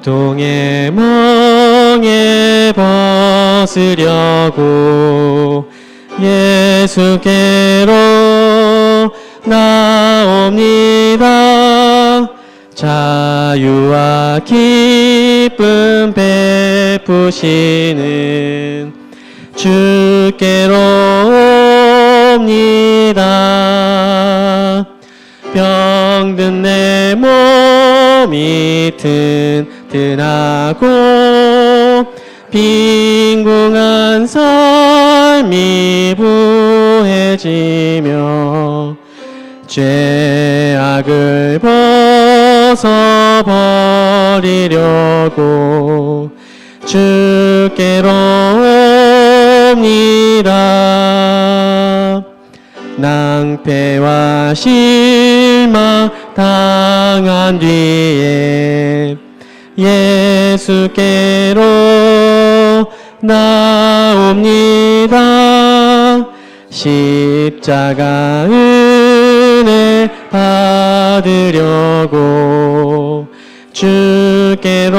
고통의 멍에 벗으려고 예수께로 나옵니다. 자유와 기쁨 베푸시는 주께로 옵니다. 병든 내 몸이 튼튼하고 빈궁한 삶이 부해지며 죄악을 벗어버리려고 주께로 옵니다. 낭패와 실망 당한 뒤에 예수께로 나옵니다. 십자가 은혜 받으려고 주께로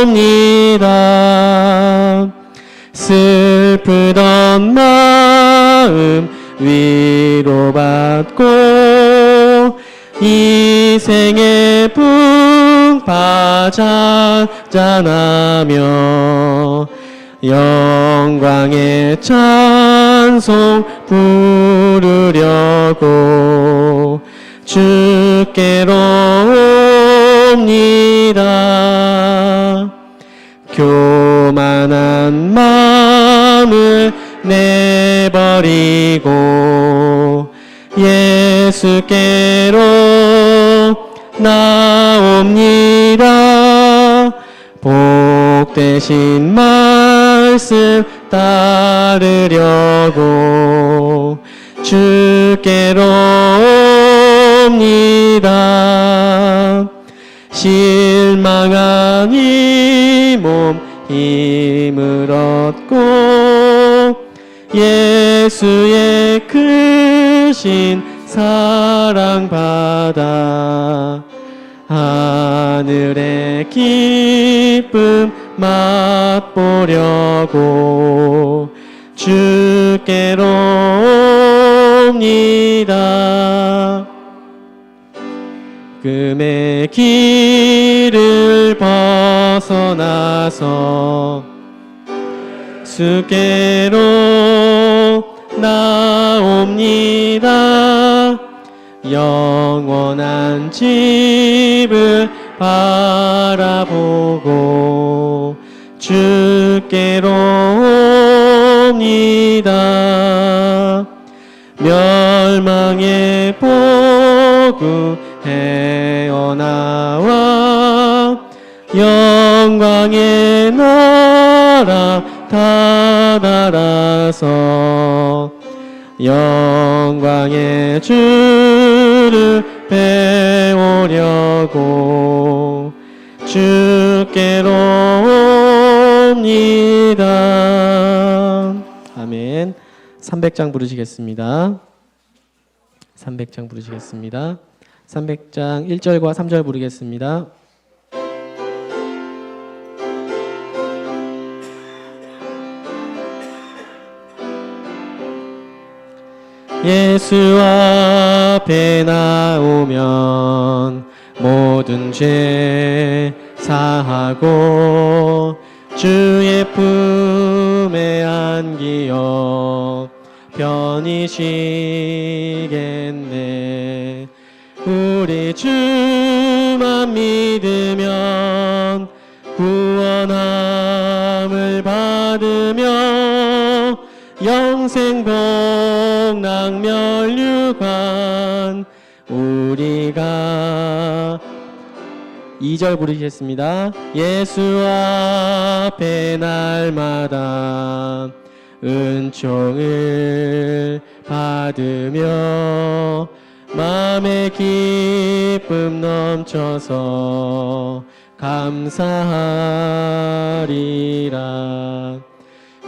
옵니다. 슬프던 마음 위로받고 이 생의 풍파 잔잔하며 영광의 찬송 부르려고 주께로 옵니다. 교만한 마음을 내버리고 예수께로 나옵니다. 복되신 말씀 따르려고 주께로 옵니다. 실망한 이 몸 힘을 얻고 예수의 크신 사랑 받아 하늘의 기쁨 맛보려고 주께로 옵니다. 금의 길을 벗어나서 주께로 나옵니다. 영원한 집을 바라보고 주께로 옵니다. 멸망의 포구 헤어나와 영광의 나라 다다라서 영광의 주를 배우려고 주께로 옵니다. 아멘. 300장 부르시겠습니다. 300장 부르시겠습니다. 300장 1절과 3절 부르겠습니다. 예수 앞에 나오면 모든 죄 사하고 주의 품에 안기어 편히 쉬겠네. 우리 주만 믿으면 구원함을 받으며 영생 복락 멸류관 우리가 2절 부르시겠습니다. 예수 앞에 날마다 은총을 받으며 마음의 기쁨 넘쳐서 감사하리라.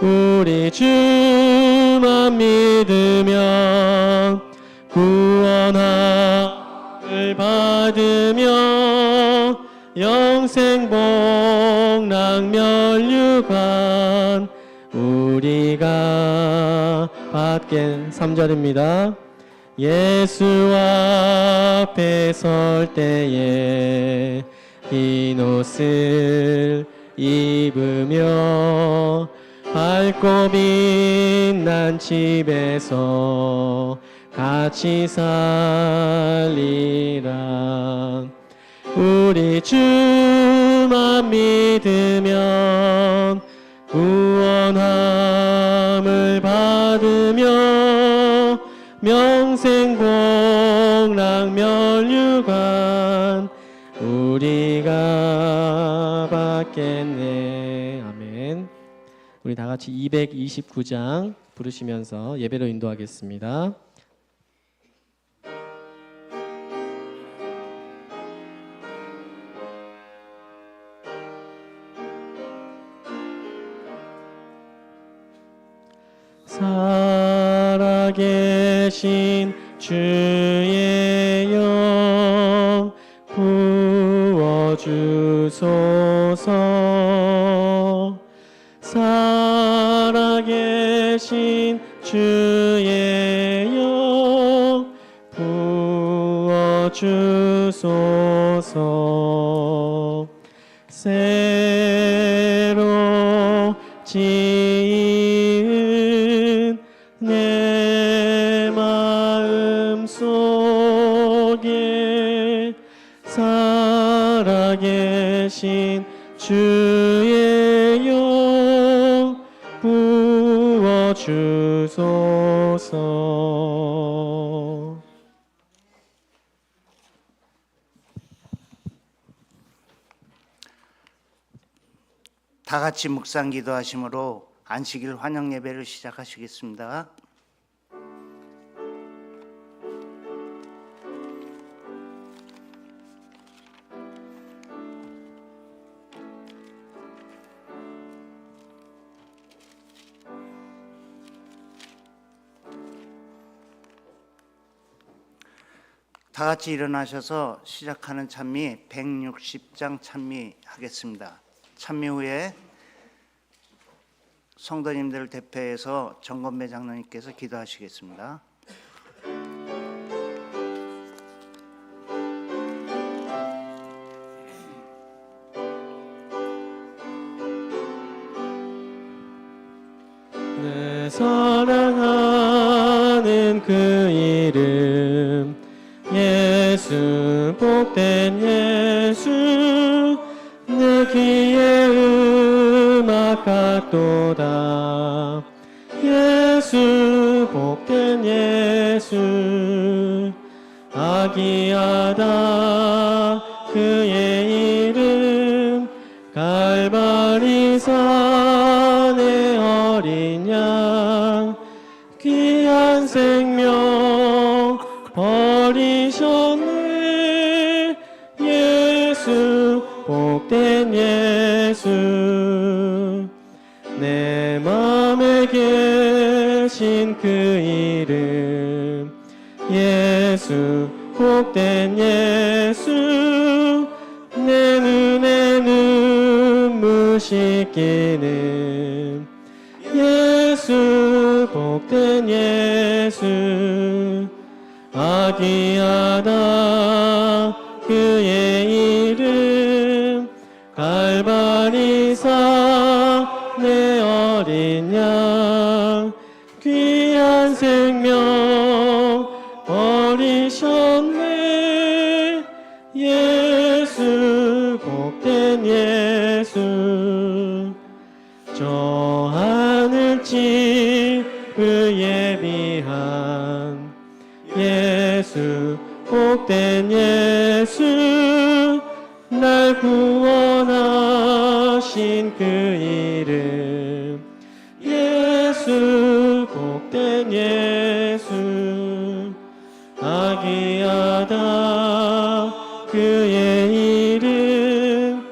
우리 주만 믿으면 구원함을 받으며 명생복락 면류관 우리가 받게. 3절입니다. 예수 앞에 설 때에 흰 옷을 입으며 밝고 빛난 집에서 같이 살리라. 우리 주만 믿으면 구원함을 받으며 명생복락 면류관 우리가 받겠네. 아멘. 우리 다 같이 229장 부르시면서 예배로 인도하겠습니다. 살아계신 주의 영 부어주소서. 살아계신 주의 영 부어주소서. 새로 지은 내 마음 속에 살아계신 주의 영 부어주소서. 다 같이 묵상 기도하심으로 안식일 환영 예배를 시작하시겠습니다. 다 같이 일어나셔서 시작하는 찬미 160장 찬미하겠습니다. 찬미 후에 성도님들을 대표해서 정건배 장로님께서 기도하시겠습니다. 내 사랑하는 그 이름 예수, 복된 예수, 내 귀에 음악 같도다. 예수, 복된 예수, 아기하다 그의 이름. 갈바리 산의 어린 양, 귀한 생명 버리셨네. 예수, 복된 예수, 내 맘에 계신 그 이름. 예수, 복된 예수, 내 눈에 눈물 씻기는. 예수, 복된 예수, 아기하다 그의 이름. 갈바리 산의 어린 양, 귀한 생명 버리셨네. 예수, 복된 예수, 저 하늘집 예비한. 예수, 복된 예수, 날 구원하신 그 이름. 예수, 복된 예수, 아기하다 그의 이름.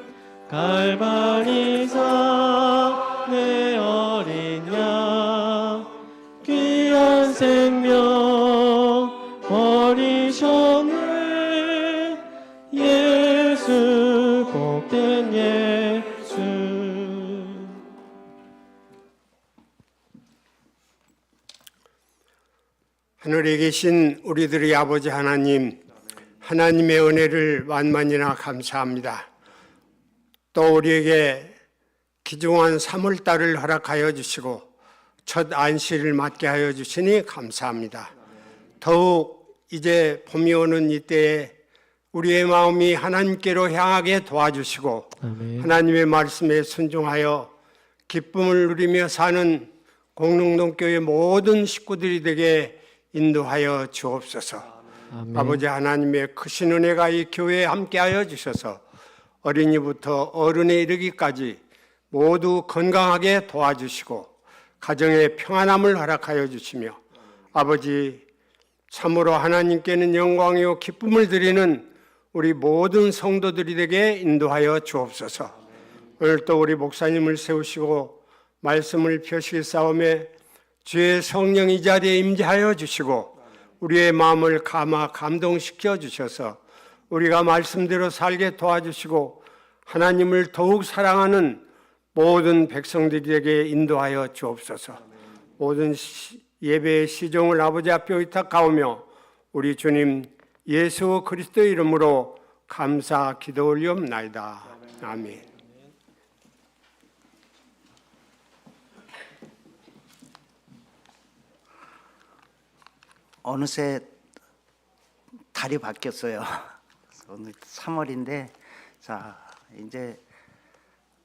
갈바리 산의 어린 양, 귀한 생명 버리셨네. 예수, 복된 사랑하는 예수. 하늘에 계신 우리들의 아버지 하나님, 하나님의 은혜를 만만이나 감사합니다. 또 우리에게 귀중한 3월달을 허락하여 주시고 첫 안식을 맞게 하여 주시니 감사합니다. 더욱 이제 봄이 오는 이때에 우리의 마음이 하나님께로 향하게 도와주시고 아멘. 하나님의 말씀에 순종하여 기쁨을 누리며 사는 공릉동교회 모든 식구들이 되게 인도하여 주옵소서. 아멘. 아버지 하나님의 크신 은혜가 이 교회에 함께하여 주셔서 어린이부터 어른에 이르기까지 모두 건강하게 도와주시고 가정의 평안함을 허락하여 주시며 아버지 참으로 하나님께는 영광이요 기쁨을 드리는 우리 모든 성도들이 되게 인도하여 주옵소서. 오늘 또 우리 목사님을 세우시고 말씀을 펴실 싸움에 주의 성령 이 자리에 임재하여 주시고 우리의 마음을 감동시켜 주셔서 우리가 말씀대로 살게 도와주시고 하나님을 더욱 사랑하는 모든 백성들에게 인도하여 주옵소서. 모든 예배의 시종을 아버지 앞에 의탁하오며 우리 주님 예수 그리스도 이름으로 감사 기도 올리옵나이다. 아멘. 어느새 달이 바뀌었어요. 오늘 3월인데 자 이제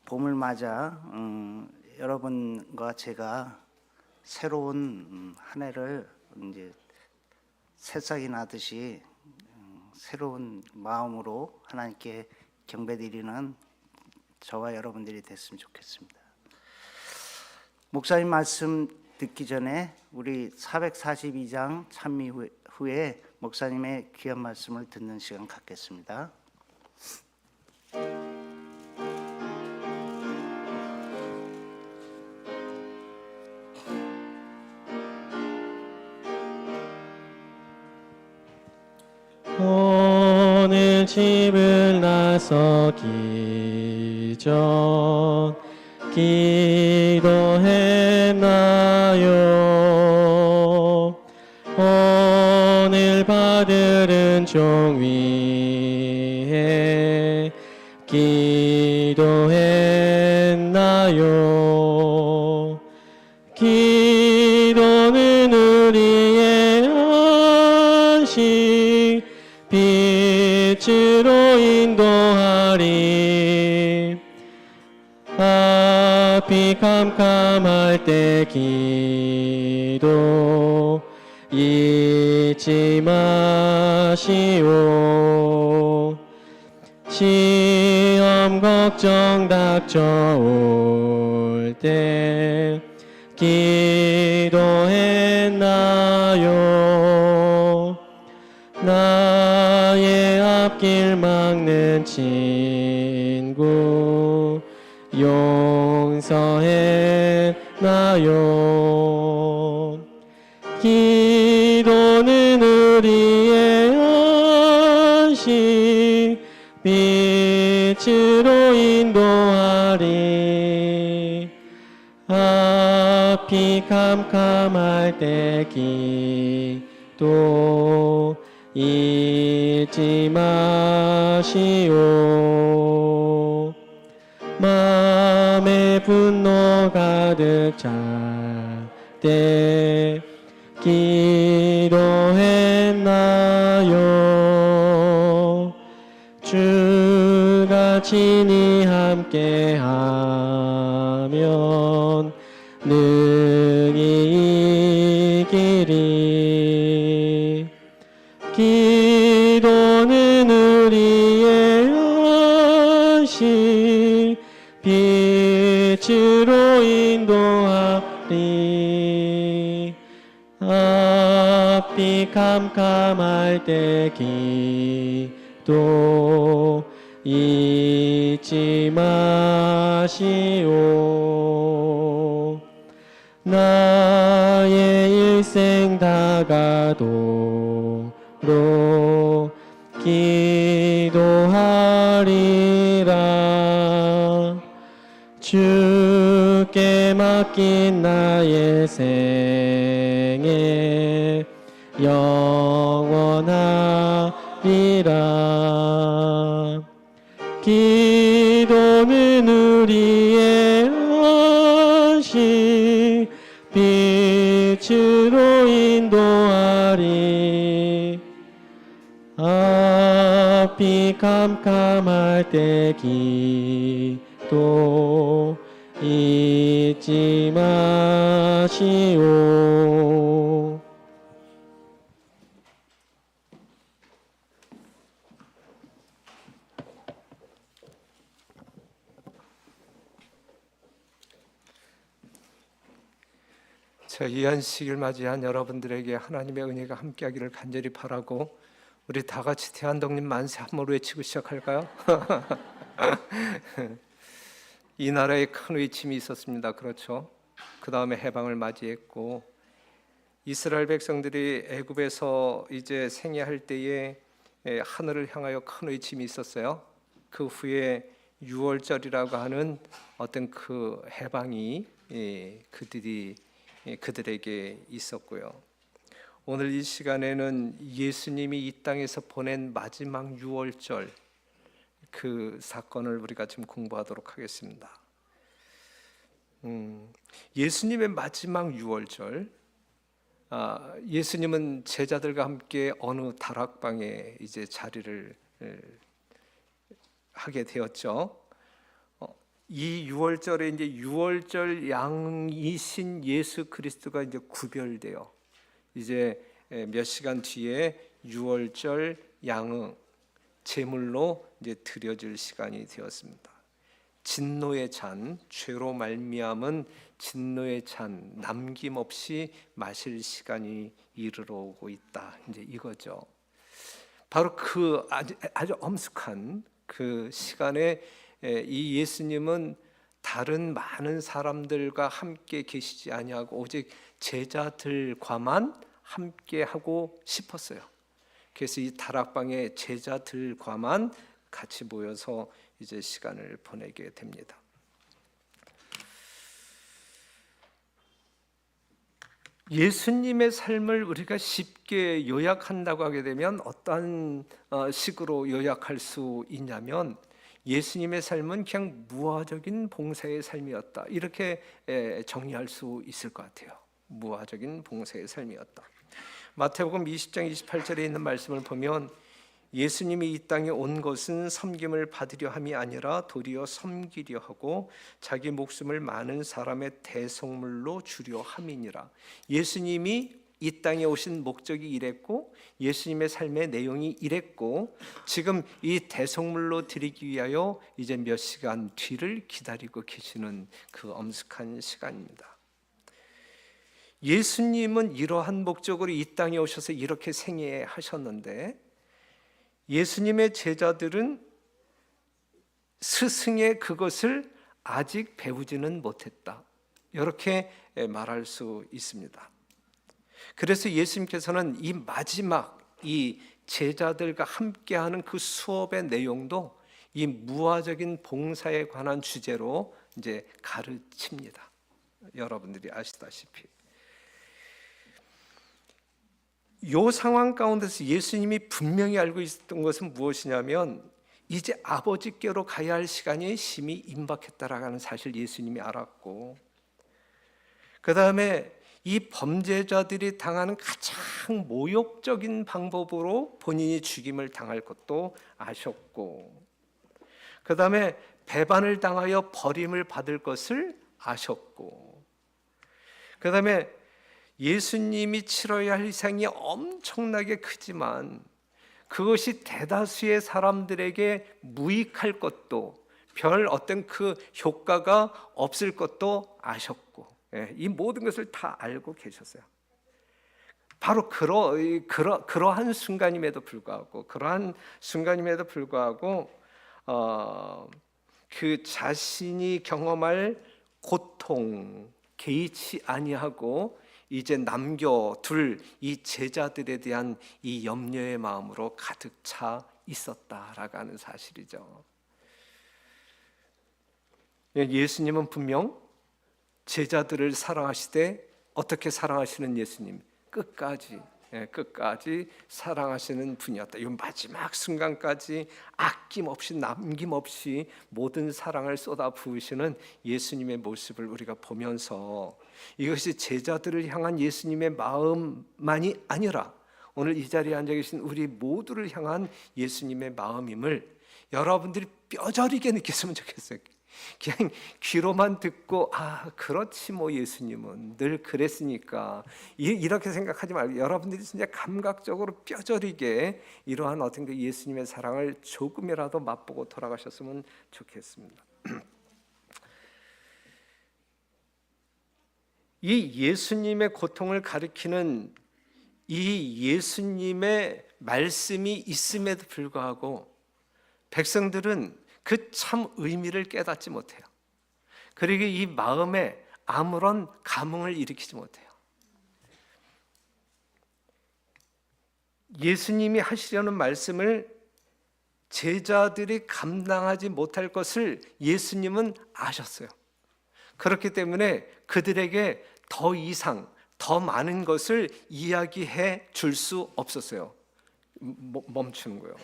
봄을 맞아 여러분과 제가 새로운 한 해를 이제 새싹이 나듯이 새로운 마음으로 하나님께 경배드리는 저와 여러분들이 됐으면 좋겠습니다. 목사님 말씀 듣기 전에 우리 442장 찬미 후에 목사님의 귀한 말씀을 듣는 시간 갖겠습니다. 오늘 집을 나서기 전 기도했나요? 오늘 받들은 종 위에 기도했나요? 기도는 우리의 안식 빛으로 인도하리. 앞이 캄캄할 때 기도 잊지 마시오. 시험 걱정 닥쳐올 때 기도했나요? 나의 앞길 막는 친구 용서했나요? 기도는 우리의 안식 빛으로 인도하리. 앞이 캄캄할 때 기도 잊지 마시오. 마음에 분노 가득 찰 때 기도했나요? 주가 친히 함께하면 능히 이기리. 기도는 우리의 안식 빛으로 인도하리. 앞이 캄캄할 때 기도 잊지 마시오. 나의 일생 다가도록 기도하리라. 주께 맡긴 나의 생애 영원하리라. 기도는 우리의 안식 빛으로 인도하리. 앞이 캄캄할 때 기도 잊지 마시오. 자, 이 안식일 맞이한 여러분들에게 하나님의 은혜가 함께하기를 간절히 바라고, 우리 다 같이 대한독립 만세 한번 외치고 시작할까요? 이 나라에 큰 외침이 있었습니다. 그렇죠? 그 다음에 해방을 맞이했고, 이스라엘 백성들이 애굽에서 이제 생애할 때에 하늘을 향하여 큰 외침이 있었어요. 그 후에 유월절이라고 하는 어떤 그 해방이 그들에게 있었고요. 오늘 이 시간에는 예수님이 이 땅에서 보낸 마지막 유월절, 그 사건을 우리가 지금 공부하도록 하겠습니다. 예수님의 마지막 유월절, 예수님은 제자들과 함께 어느 다락방에 이제 자리를 하게 되었죠. 이 유월절에 이제 유월절 양이신 예수 그리스도가 이제 구별돼요. 이제 몇 시간 뒤에 유월절 양의 제물로 이제 드려질 시간이 되었습니다. 진노의 잔, 죄로 말미암은 진노의 잔 남김없이 마실 시간이 이르러 오고 있다. 이제 이거죠. 바로 그 아주 엄숙한 그 시간에 이 예수님은 다른 많은 사람들과 함께 계시지 아니하고 오직 제자들과만 함께 하고 싶었어요. 그래서 이 다락방에 제자들과만 같이 모여서 이제 시간을 보내게 됩니다. 예수님의 삶을 우리가 쉽게 요약한다고 하게 되면 어떤 식으로 요약할 수 있냐면, 예수님의 삶은 그냥 무화적인 봉사의 삶이었다, 이렇게 정리할 수 있을 것 같아요. 무화적인 봉사의 삶이었다. 마태복음 20장 28절에 있는 말씀을 보면, 예수님이 이 땅에 온 것은 섬김을 받으려 함이 아니라 도리어 섬기려 하고 자기 목숨을 많은 사람의 대속물로 주려 함이니라. 예수님이 이 땅에 오신 목적이 이랬고, 예수님의 삶의 내용이 이랬고, 지금 이 대속물로 드리기 위하여 이제 몇 시간 뒤를 기다리고 계시는 그 엄숙한 시간입니다. 예수님은 이러한 목적으로 이 땅에 오셔서 이렇게 생애하셨는데, 예수님의 제자들은 스승의 그것을 아직 배우지는 못했다, 이렇게 말할 수 있습니다. 그래서 예수님께서는 이 마지막 이 제자들과 함께하는 그 수업의 내용도 이 무화적인 봉사에 관한 주제로 이제 가르칩니다. 여러분들이 아시다시피 이 상황 가운데서 예수님이 분명히 알고 있었던 것은 무엇이냐면, 이제 아버지께로 가야 할 시간이 심히 임박했다라는 사실 예수님이 알았고, 그 다음에 이 범죄자들이 당하는 가장 모욕적인 방법으로 본인이 죽임을 당할 것도 아셨고, 그 다음에 배반을 당하여 버림을 받을 것을 아셨고, 그 다음에 예수님이 치러야 할 희생이 엄청나게 크지만 그것이 대다수의 사람들에게 무익할 것도, 별 어떤 그 효과가 없을 것도 아셨고, 이 모든 것을 다 알고 계셨어요. 바로 그러한 순간임에도 불구하고 그 자신이 경험할 고통 개의치 아니하고 이제 남겨둘 이 제자들에 대한 이 염려의 마음으로 가득 차 있었다라고 하는 사실이죠. 예수님은 분명 제자들을 사랑하시되 어떻게 사랑하시는 예수님? 끝까지 끝까지 사랑하시는 분이었다. 이 마지막 순간까지 아낌없이 남김없이 모든 사랑을 쏟아 부으시는 예수님의 모습을 우리가 보면서 이것이 제자들을 향한 예수님의 마음만이 아니라 오늘 이 자리에 앉아 계신 우리 모두를 향한 예수님의 마음임을 여러분들이 뼈저리게 느꼈으면 좋겠어요. 그냥 귀로만 듣고 그렇지 뭐 예수님은 늘 그랬으니까 이렇게 생각하지 말고 여러분들이 진짜 감각적으로 뼈저리게 이러한 어떤 그 예수님의 사랑을 조금이라도 맛보고 돌아가셨으면 좋겠습니다. 이 예수님의 고통을 가리키는 이 예수님의 말씀이 있음에도 불구하고 백성들은 그 참 의미를 깨닫지 못해요. 그리고 이 마음에 아무런 감흥을 일으키지 못해요. 예수님이 하시려는 말씀을 제자들이 감당하지 못할 것을 예수님은 아셨어요. 그렇기 때문에 그들에게 더 이상 더 많은 것을 이야기해 줄 수 없었어요. 멈추는 거예요.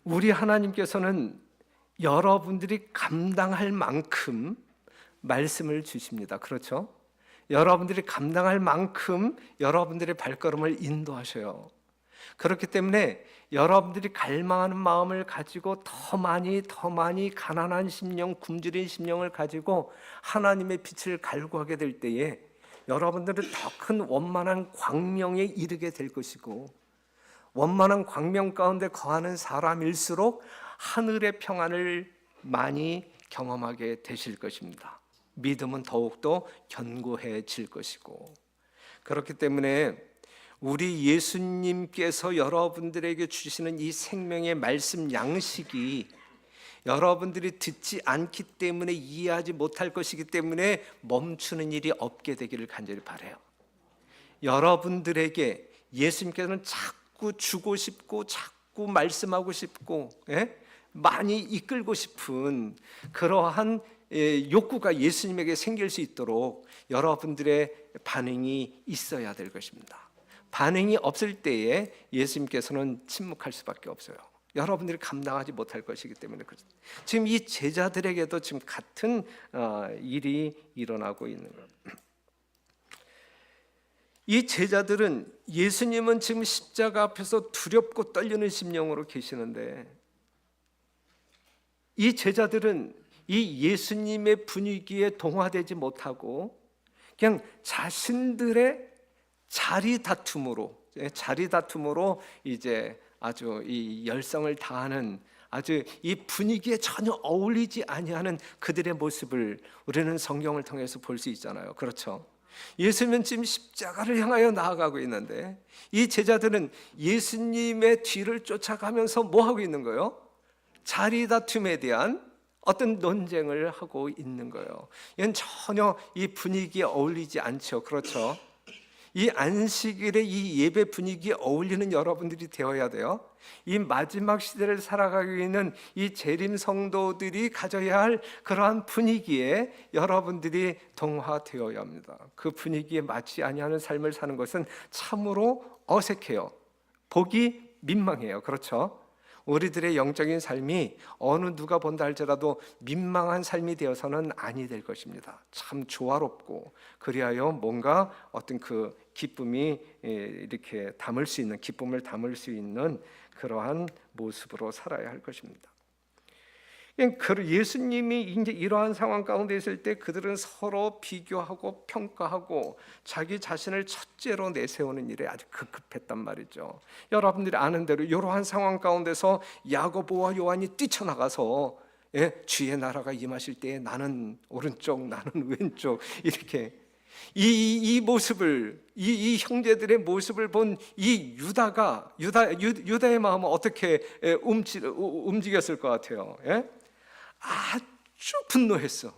우리 하나님께서는 여러분들이 감당할 만큼 말씀을 주십니다. 그렇죠? 여러분들이 감당할 만큼 여러분들의 발걸음을 인도하셔요. 그렇기 때문에 여러분들이 갈망하는 마음을 가지고 더 많이 가난한 심령, 굶주린 심령을 가지고 하나님의 빛을 갈구하게 될 때에 여러분들은 더 큰 원만한 광명에 이르게 될 것이고, 원만한 광명 가운데 거하는 사람일수록 하늘의 평안을 많이 경험하게 되실 것입니다. 믿음은 더욱더 견고해질 것이고, 그렇기 때문에 우리 예수님께서 여러분들에게 주시는 이 생명의 말씀 양식이 여러분들이 듣지 않기 때문에 이해하지 못할 것이기 때문에 멈추는 일이 없게 되기를 간절히 바라요. 여러분들에게 예수님께서는 자꾸 주고 싶고 자꾸 말씀하고 싶고 많이 이끌고 싶은 그러한 욕구가 예수님에게 생길 수 있도록 여러분들의 반응이 있어야 될 것입니다. 반응이 없을 때에 예수님께서는 침묵할 수밖에 없어요. 여러분들이 감당하지 못할 것이기 때문에 그렇습니다. 지금 이 제자들에게도 지금 같은 일이 일어나고 있는 거예요. 이 제자들은 예수님은 지금 십자가 앞에서 두렵고 떨리는 심령으로 계시는데, 이 제자들은 이 예수님의 분위기에 동화되지 못하고 그냥 자신들의 자리 다툼으로 이제 아주 이 열성을 다하는 아주 이 분위기에 전혀 어울리지 아니하는 그들의 모습을 우리는 성경을 통해서 볼 수 있잖아요. 그렇죠? 예수님은 지금 십자가를 향하여 나아가고 있는데 이 제자들은 예수님의 뒤를 쫓아가면서 뭐 하고 있는 거예요? 자리 다툼에 대한 어떤 논쟁을 하고 있는 거예요. 이건 전혀 이 분위기에 어울리지 않죠. 그렇죠? 이 안식일의 이 예배 분위기에 어울리는 여러분들이 되어야 돼요. 이 마지막 시대를 살아가고 있는 이 재림 성도들이 가져야 할 그러한 분위기에 여러분들이 동화되어야 합니다. 그 분위기에 맞지 아니하는 삶을 사는 것은 참으로 어색해요. 보기 민망해요. 그렇죠? 우리들의 영적인 삶이 어느 누가 본다 할지라도 민망한 삶이 되어서는 아니 될 것입니다. 참 조화롭고 그리하여 뭔가 어떤 그 기쁨이 이렇게 담을 수 있는, 기쁨을 담을 수 있는 그러한 모습으로 살아야 할 것입니다. 예수님이 이제 이러한 상황 가운데 있을 때 그들은 서로 비교하고 평가하고 자기 자신을 첫째로 내세우는 일에 아주 급급했단 말이죠. 여러분들이 아는 대로 이러한 상황 가운데서 야고보와 요한이 뛰쳐나가서 주의 나라가 임하실 때에 나는 오른쪽 나는 왼쪽 이렇게 이 모습을 이 형제들의 모습을 본 이 유다의 마음은 어떻게 움직였을 것 같아요? 아주 분노했어.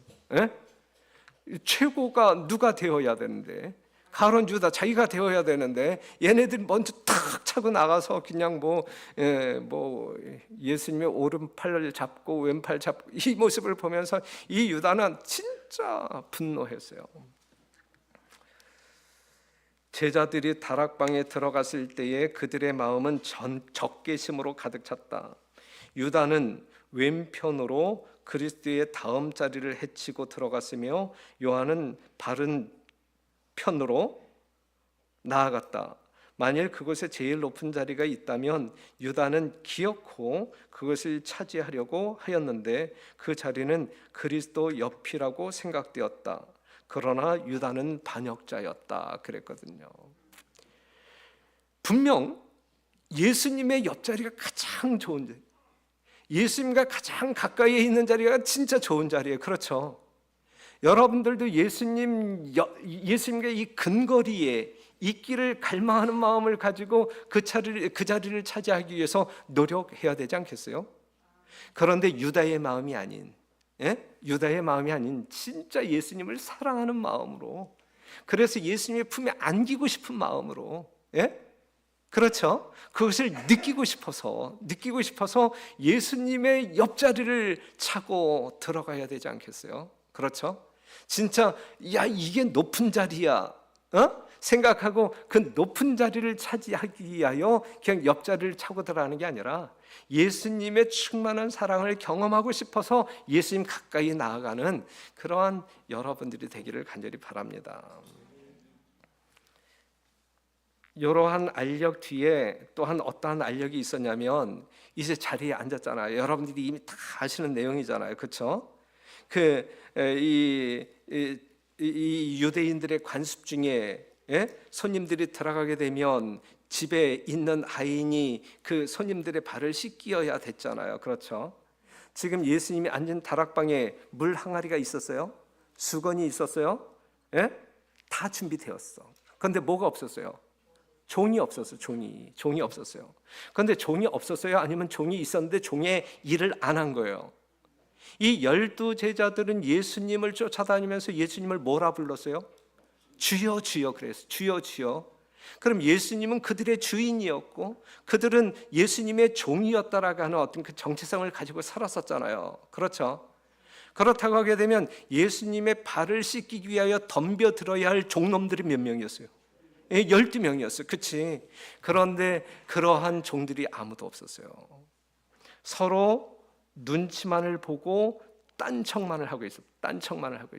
최고가 누가 되어야 되는데 가룟 유다 자기가 되어야 되는데 얘네들이 먼저 탁 차고 나가서 그냥 뭐 예수님의 오른팔을 잡고 왼팔 잡고 이 모습을 보면서 이 유다는 진짜 분노했어요. 제자들이 다락방에 들어갔을 때에 그들의 마음은 적개심으로 가득 찼다. 유다는 왼편으로 그리스도의 다음 자리를 헤치고 들어갔으며 요한은 바른 편으로 나아갔다. 만일 그곳에 제일 높은 자리가 있다면 유다는 기어코 그것을 차지하려고 하였는데 그 자리는 그리스도 옆이라고 생각되었다. 그러나 유다는 반역자였다 그랬거든요. 분명 예수님의 옆자리가 가장 좋은 자리, 예수님과 가장 가까이에 있는 자리가 진짜 좋은 자리예요. 그렇죠? 여러분들도 예수님과 이 근거리에 있기를 갈망하는 마음을 가지고 그 자리를 차지하기 위해서 노력해야 되지 않겠어요? 그런데 유다의 마음이 아닌, 유다의 마음이 아닌 진짜 예수님을 사랑하는 마음으로, 그래서 예수님의 품에 안기고 싶은 마음으로, 그렇죠? 그것을 느끼고 싶어서 예수님의 옆자리를 차고 들어가야 되지 않겠어요? 그렇죠? 진짜 야 이게 높은 자리야 생각하고 그 높은 자리를 차지하기 위하여 그냥 옆자리를 차고 들어가는 게 아니라 예수님의 충만한 사랑을 경험하고 싶어서 예수님 가까이 나아가는 그러한 여러분들이 되기를 간절히 바랍니다. 이러한 알력 뒤에 또한 어떠한 알력이 있었냐면 이제 자리에 앉았잖아요. 여러분들이 이미 다 아시는 내용이잖아요. 그렇죠? 이 유대인들의 관습 중에 손님들이 들어가게 되면 집에 있는 아인이 그 손님들의 발을 씻기어야 됐잖아요. 그렇죠? 지금 예수님이 앉은 다락방에 물 항아리가 있었어요? 수건이 있었어요? 다 준비되었어. 그런데 뭐가 없었어요? 종이 없었어요. 종이 없었어요. 그런데 종이 없었어요? 아니면 종이 있었는데 종의 일을 안 한 거예요? 이 12 제자들은 예수님을 쫓아다니면서 예수님을 뭐라 불렀어요? 주여 주여 그랬어요. 주여 주여. 그럼 예수님은 그들의 주인이었고 그들은 예수님의 종이었다라고 하는 어떤 그 정체성을 가지고 살았었잖아요. 그렇죠? 그렇다고 하게 되면 예수님의 발을 씻기기 위하여 덤벼들어야 할 종놈들이 몇 명이었어요? 12명이었어요. 그치? 그런데 그러한 종들이 아무도 없었어요. 서로 눈치만을 보고 딴청만을 하고 있었단 말이에요.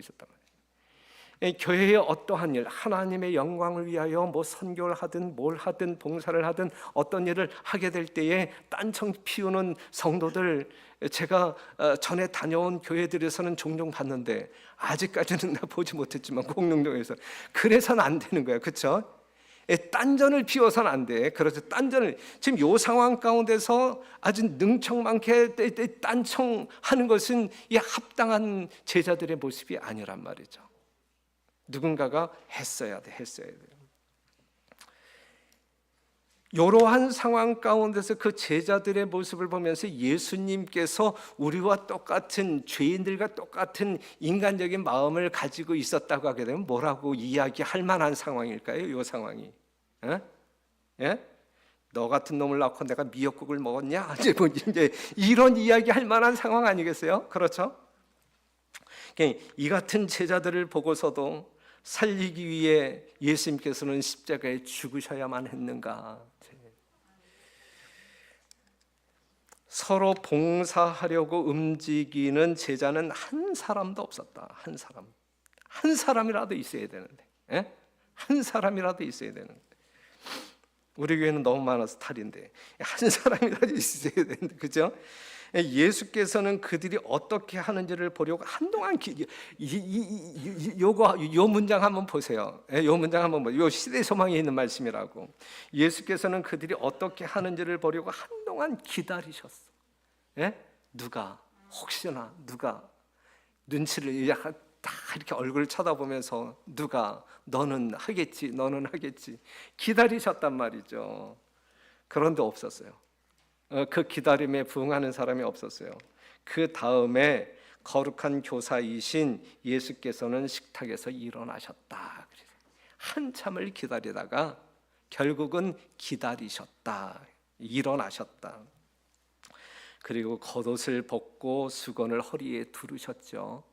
교회의 어떠한 일, 하나님의 영광을 위하여 뭐 선교를 하든 뭘 하든 봉사를 하든 어떤 일을 하게 될 때에 딴청 피우는 성도들 제가 전에 다녀온 교회들에서는 종종 봤는데 아직까지는 나 보지 못했지만 공릉동에서 그래서는 안 되는 거예요. 그렇죠? 딴전을 피워서는 안 돼. 그래서 딴전을 지금 이 상황 가운데서 아주 능청 많게 딴청하는 것은 이 합당한 제자들의 모습이 아니란 말이죠. 누군가가 했어야 돼. 이러한 상황 가운데서 그 제자들의 모습을 보면서 예수님께서 우리와 똑같은 죄인들과 똑같은 인간적인 마음을 가지고 있었다고 하게 되면 뭐라고 이야기할 만한 상황일까요? 이 상황이. 너 같은 놈을 낳고 내가 미역국을 먹었냐? 이제 이런 이야기 할 만한 상황 아니겠어요? 그렇죠? 이 같은 제자들을 보고서도 살리기 위해 예수님께서는 십자가에 죽으셔야만 했는가? 서로 봉사하려고 움직이는 제자는 한 사람도 없었다. 한 사람이라도 있어야 되는데, 한 사람이라도 있어야 되는데, 우리 교회는 너무 많아서 탈인데 한 사람이라도 있어야 되는데, 그죠? 예수께서는 그들이 어떻게 하는지를 보려고 한동안 요 문장 한번 보세요. 요 문장 한번 보세요. 요 시대 소망에 있는 말씀이라고. 예수께서는 그들이 어떻게 하는지를 보려고 한동안 기다리셨어. 누가 혹시나 누가 눈치를 약간 다 이렇게 얼굴을 쳐다보면서 누가 너는 하겠지 기다리셨단 말이죠. 그런데 없었어요. 그 기다림에 부응하는 사람이 없었어요. 그 다음에 거룩한 교사이신 예수께서는 식탁에서 일어나셨다. 한참을 기다리다가 결국은 기다리셨다. 일어나셨다. 그리고 겉옷을 벗고 수건을 허리에 두르셨죠.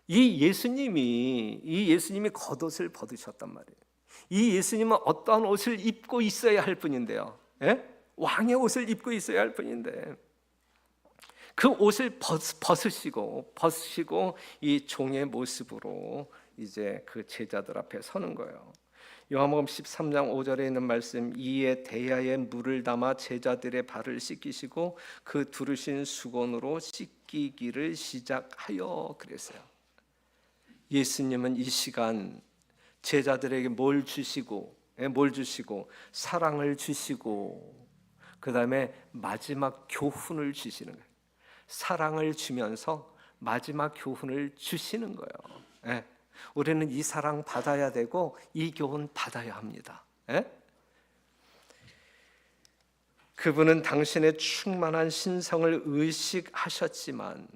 이 예수님이 겉옷을 벗으셨단 말이에요. 이 예수님은 어떠한 옷을 입고 있어야 할 분인데요. 예? 왕의 옷을 입고 있어야 할 분인데 그 옷을 벗으시고 이 종의 모습으로 이제 그 제자들 앞에 서는 거예요. 요한복음 13장 5절에 있는 말씀, 이에 대야에 물을 담아 제자들의 발을 씻기시고 그 두르신 수건으로 씻기기를 시작하여 그랬어요. 예수님은 이 시간 제자들에게 뭘 주시고 사랑을 주시고 그 다음에 마지막 교훈을 주시는 거예요. 사랑을 주면서 마지막 교훈을 주시는 거예요. 예. 우리는 이 사랑 받아야 되고 이 교훈 받아야 합니다. 예? 그분은 당신의 충만한 신성을 의식하셨지만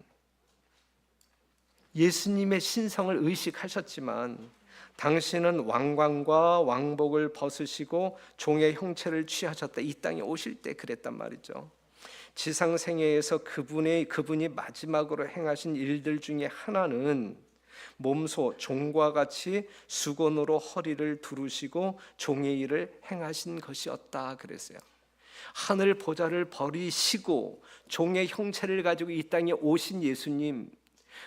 예수님의 신성을 의식하셨지만 당신은 왕관과 왕복을 벗으시고 종의 형체를 취하셨다. 이 땅에 오실 때 그랬단 말이죠. 지상 생애에서 그분이 마지막으로 행하신 일들 중에 하나는 몸소 종과 같이 수건으로 허리를 두르시고 종의 일을 행하신 것이었다 그랬어요. 하늘 보좌를 버리시고 종의 형체를 가지고 이 땅에 오신 예수님,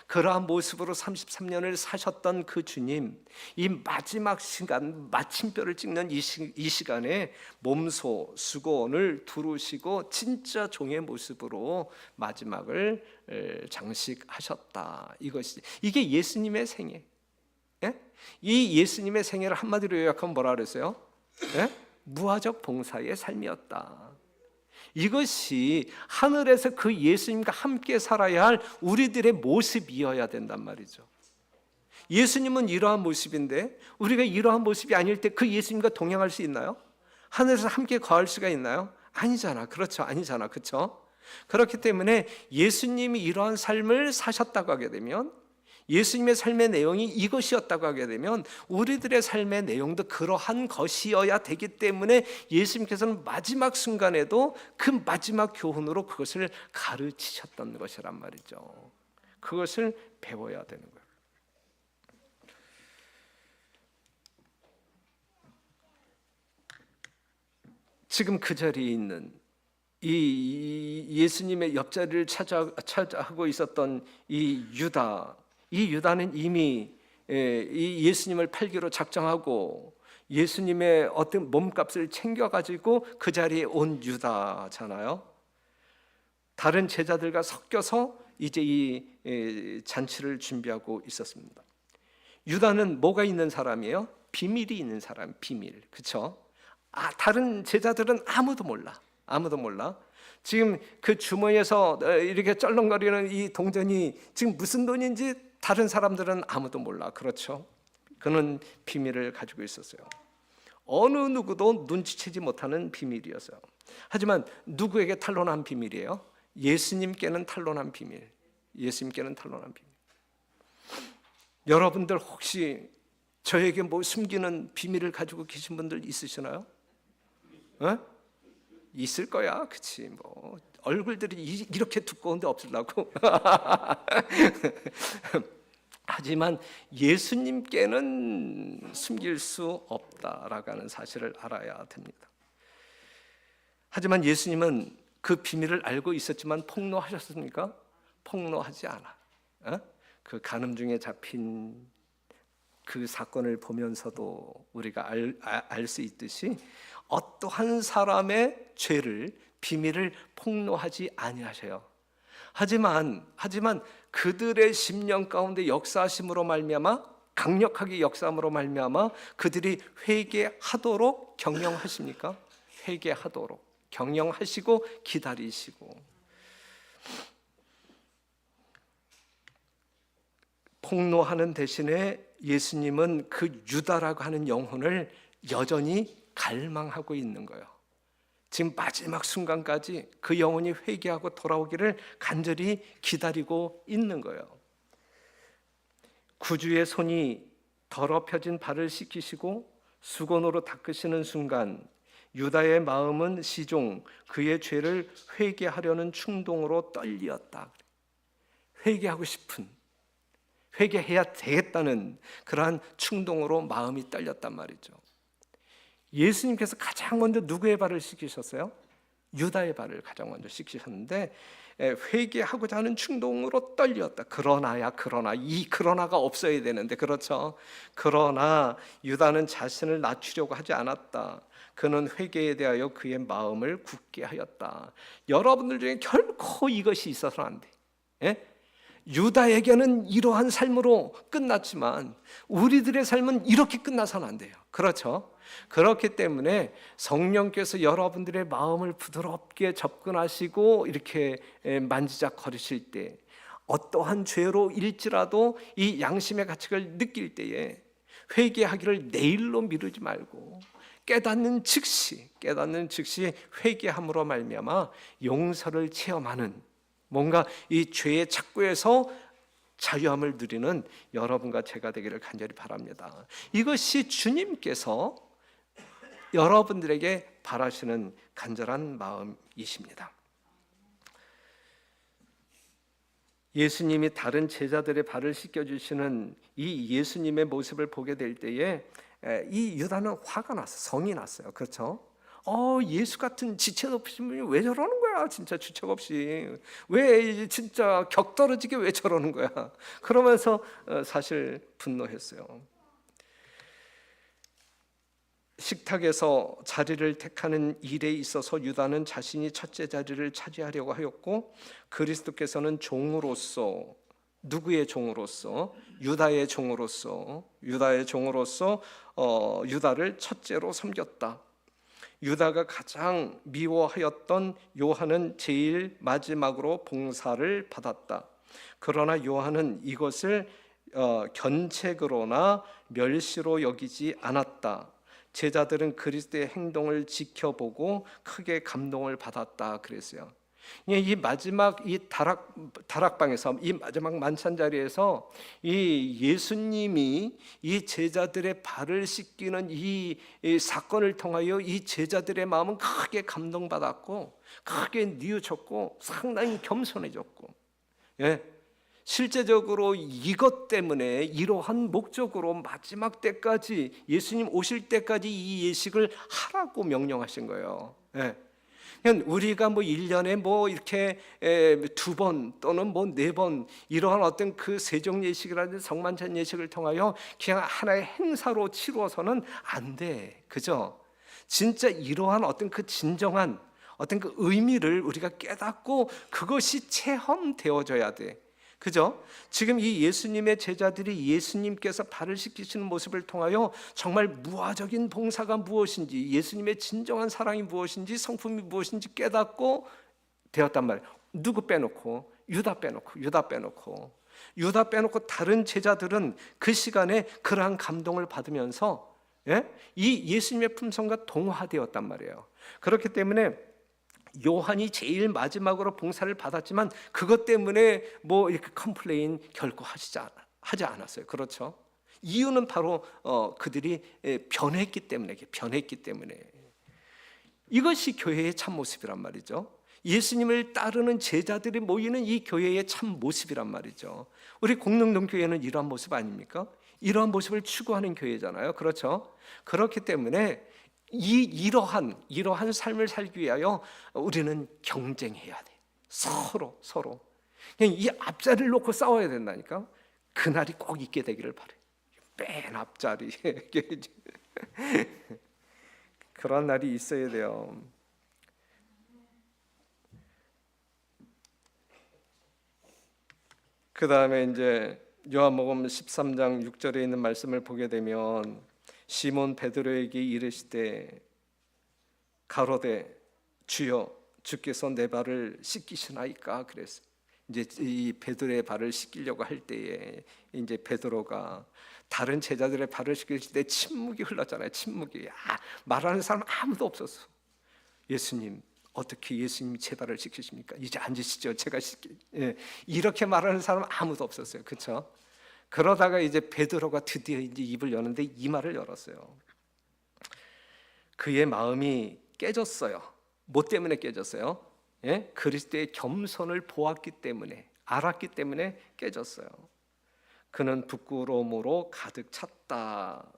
그러한 모습으로 33년을 사셨던 그 주님, 이 마지막 시간, 마침표를 찍는 이 시간에 몸소 수건을 두르시고 진짜 종의 모습으로 마지막을 장식하셨다. 이게 예수님의 생애. 예? 이 예수님의 생애를 한마디로 요약하면 뭐라 그랬어요? 예? 무화적 봉사의 삶이었다. 이것이 하늘에서 그 예수님과 함께 살아야 할 우리들의 모습이어야 된단 말이죠. 예수님은 이러한 모습인데 우리가 이러한 모습이 아닐 때 그 예수님과 동행할 수 있나요? 하늘에서 함께 거할 수가 있나요? 아니잖아. 그렇죠. 아니잖아. 그렇죠? 그렇기 때문에 예수님이 이러한 삶을 사셨다고 하게 되면, 예수님의 삶의 내용이 이것이었다고 하게 되면 우리들의 삶의 내용도 그러한 것이어야 되기 때문에 예수님께서는 마지막 순간에도 그 마지막 교훈으로 그것을 가르치셨던 것이란 말이죠. 그것을 배워야 되는 거예요. 지금 그 자리에 있는 이 예수님의 옆자리를 차지하고 있었던 이 유다는 이미 이 예수님을 팔기로 작정하고 예수님의 어떤 몸값을 챙겨가지고 그 자리에 온 유다잖아요. 다른 제자들과 섞여서 이제 이 잔치를 준비하고 있었습니다. 유다는 뭐가 있는 사람이에요? 비밀이 있는 사람, 비밀. 그렇죠? 다른 제자들은 아무도 몰라. 지금 그 주머니에서 이렇게 쩔렁거리는 이 동전이 지금 무슨 돈인지 다른 사람들은 아무도 몰라. 그렇죠? 그는 비밀을 가지고 있었어요. 어느 누구도 눈치채지 못하는 비밀이었어요. 하지만 누구에게 탄로난 비밀이에요? 예수님께는 탄로난 비밀. 여러분들 혹시 저에게 뭐 숨기는 비밀을 가지고 계신 분들 있으시나요? 있을 거야. 그치? 뭐 얼굴들이 이렇게 두꺼운데 없으려고. 하지만 예수님께는 숨길 수 없다라고 하는 사실을 알아야 됩니다. 하지만 예수님은 그 비밀을 알고 있었지만 폭로하셨습니까? 폭로하지 않아. 그 간음 중에 잡힌 그 사건을 보면서도 우리가 알 수 있듯이 어떠한 사람의 죄를, 비밀을 폭로하지 아니하셔요. 하지만 그들의 심령 가운데 역사하심으로 말미암아, 강력하게 역사함으로 말미암아 그들이 회개하도록 경영하십니까? 회개하도록 경영하시고 기다리시고, 폭로하는 대신에 예수님은 그 유다라고 하는 영혼을 여전히 갈망하고 있는 거예요. 지금 마지막 순간까지 그 영혼이 회개하고 돌아오기를 간절히 기다리고 있는 거예요. 구주의 손이 더럽혀진 발을 씻기시고 수건으로 닦으시는 순간 유다의 마음은 시종 그의 죄를 회개하려는 충동으로 떨리었다. 회개하고 싶은, 회개해야 되겠다는 그러한 충동으로 마음이 떨렸단 말이죠. 예수님께서 가장 먼저 누구의 발을 씻기셨어요? 유다의 발을 가장 먼저 씻기셨는데 회개하고자 하는 충동으로 떨렸다. 그러나 이 그러나가 없어야 되는데, 그렇죠? 그러나 유다는 자신을 낮추려고 하지 않았다. 그는 회개에 대하여 그의 마음을 굳게 하였다. 여러분들 중에 결코 이것이 있어서는 안 돼. 예? 유다에게는 이러한 삶으로 끝났지만 우리들의 삶은 이렇게 끝나서는 안 돼요. 그렇죠? 그렇기 때문에 성령께서 여러분들의 마음을 부드럽게 접근하시고 이렇게 만지작거리실 때, 어떠한 죄로 일지라도 이 양심의 가책을 느낄 때에 회개하기를 내일로 미루지 말고 깨닫는 즉시 회개함으로 말미암아 용서를 체험하는, 뭔가 이 죄의 착고에서 자유함을 누리는 여러분과 제가 되기를 간절히 바랍니다. 이것이 주님께서 여러분들에게 바라시는 간절한 마음이십니다. 예수님이 다른 제자들의 발을 씻겨주시는 이 예수님의 모습을 보게 될 때에 이 유다는 화가 났어요. 성이 났어요. 그렇죠? 예수 같은 지체 없으신 분이 왜 저러는 거야? 진짜 주책 없이 왜 진짜 격떨어지게 왜 저러는 거야? 그러면서 사실 분노했어요. 식탁에서 자리를 택하는 일에 있어서 유다는 자신이 첫째 자리를 차지하려고 하였고, 그리스도께서는 종으로서, 누구의 종으로서? 유다의 종으로서 유다를 첫째로 섬겼다. 유다가 가장 미워하였던 요한은 제일 마지막으로 봉사를 받았다. 그러나 요한은 이것을 견책으로나 멸시로 여기지 않았다. 제자들은 그리스도의 행동을 지켜보고 크게 감동을 받았다 그랬어요. 이 마지막 이 다락방에서, 이 마지막 만찬 자리에서 이 예수님이 이 제자들의 발을 씻기는 이 사건을 통하여 이 제자들의 마음은 크게 감동받았고 크게 뉘우쳤고 상당히 겸손해졌고, 실제적으로 이것 때문에 이러한 목적으로 마지막 때까지, 예수님 오실 때까지 이 예식을 하라고 명령하신 거예요. 우리가 1년에 이렇게 2번 또는 4번 이러한 어떤 그 세종 예식이라든지 성만찬 예식을 통하여 그냥 하나의 행사로 치루어서는 안 돼. 그죠? 진짜 이러한 어떤 그 진정한 어떤 그 의미를 우리가 깨닫고 그것이 체험되어져야 돼. 그죠? 지금 이 예수님의 제자들이 예수님께서 발을 씻기시는 모습을 통하여 정말 무화적인 봉사가 무엇인지, 예수님의 진정한 사랑이 무엇인지, 성품이 무엇인지 깨닫고 되었단 말이에요. 누구 빼놓고? 유다 빼놓고 다른 제자들은 그 시간에 그러한 감동을 받으면서 이 예수님의 품성과 동화되었단 말이에요. 그렇기 때문에 요한이 제일 마지막으로 봉사를 받았지만 그것 때문에 이렇게 컴플레인 결코 하지 않았어요. 그렇죠? 이유는 바로 그들이 변했기 때문에 이것이 교회의 참 모습이란 말이죠. 예수님을 따르는 제자들이 모이는 이 교회의 참 모습이란 말이죠. 우리 공릉동 교회는 이러한 모습 아닙니까? 이러한 모습을 추구하는 교회잖아요. 그렇죠? 그렇기 때문에 이러한 삶을 살기 위하여 우리는 경쟁해야 돼. 서로 그냥 이 앞자리를 놓고 싸워야 된다니까. 그날이 꼭 있게 되기를 바래. 맨 앞자리 그런 날이 있어야 돼요. 그 다음에 이제 요한복음 13장 6절에 있는 말씀을 보게 되면 시몬 베드로에게 이르시되 가로되 주여 주께서 내 발을 씻기시나이까 그랬어요. 이제 이 베드로의 발을 씻기려고 할 때에 이제 베드로가 다른 제자들의 발을 씻길 때 침묵이 흘렀잖아요. 침묵이. 말하는 사람 아무도 없었어. 예수님, 어떻게 예수님이 제 발을 씻기십니까? 이제 앉으시죠. 제가 씻기. 이렇게 말하는 사람 아무도 없었어요. 그렇죠? 그러다가 이제 베드로가 드디어 이제 입을 여는데 이 말을 열었어요. 그의 마음이 깨졌어요. 뭐 때문에 깨졌어요? 예? 그리스도의 겸손을 보았기 때문에, 알았기 때문에 깨졌어요. 그는 부끄러움으로 가득 찼다.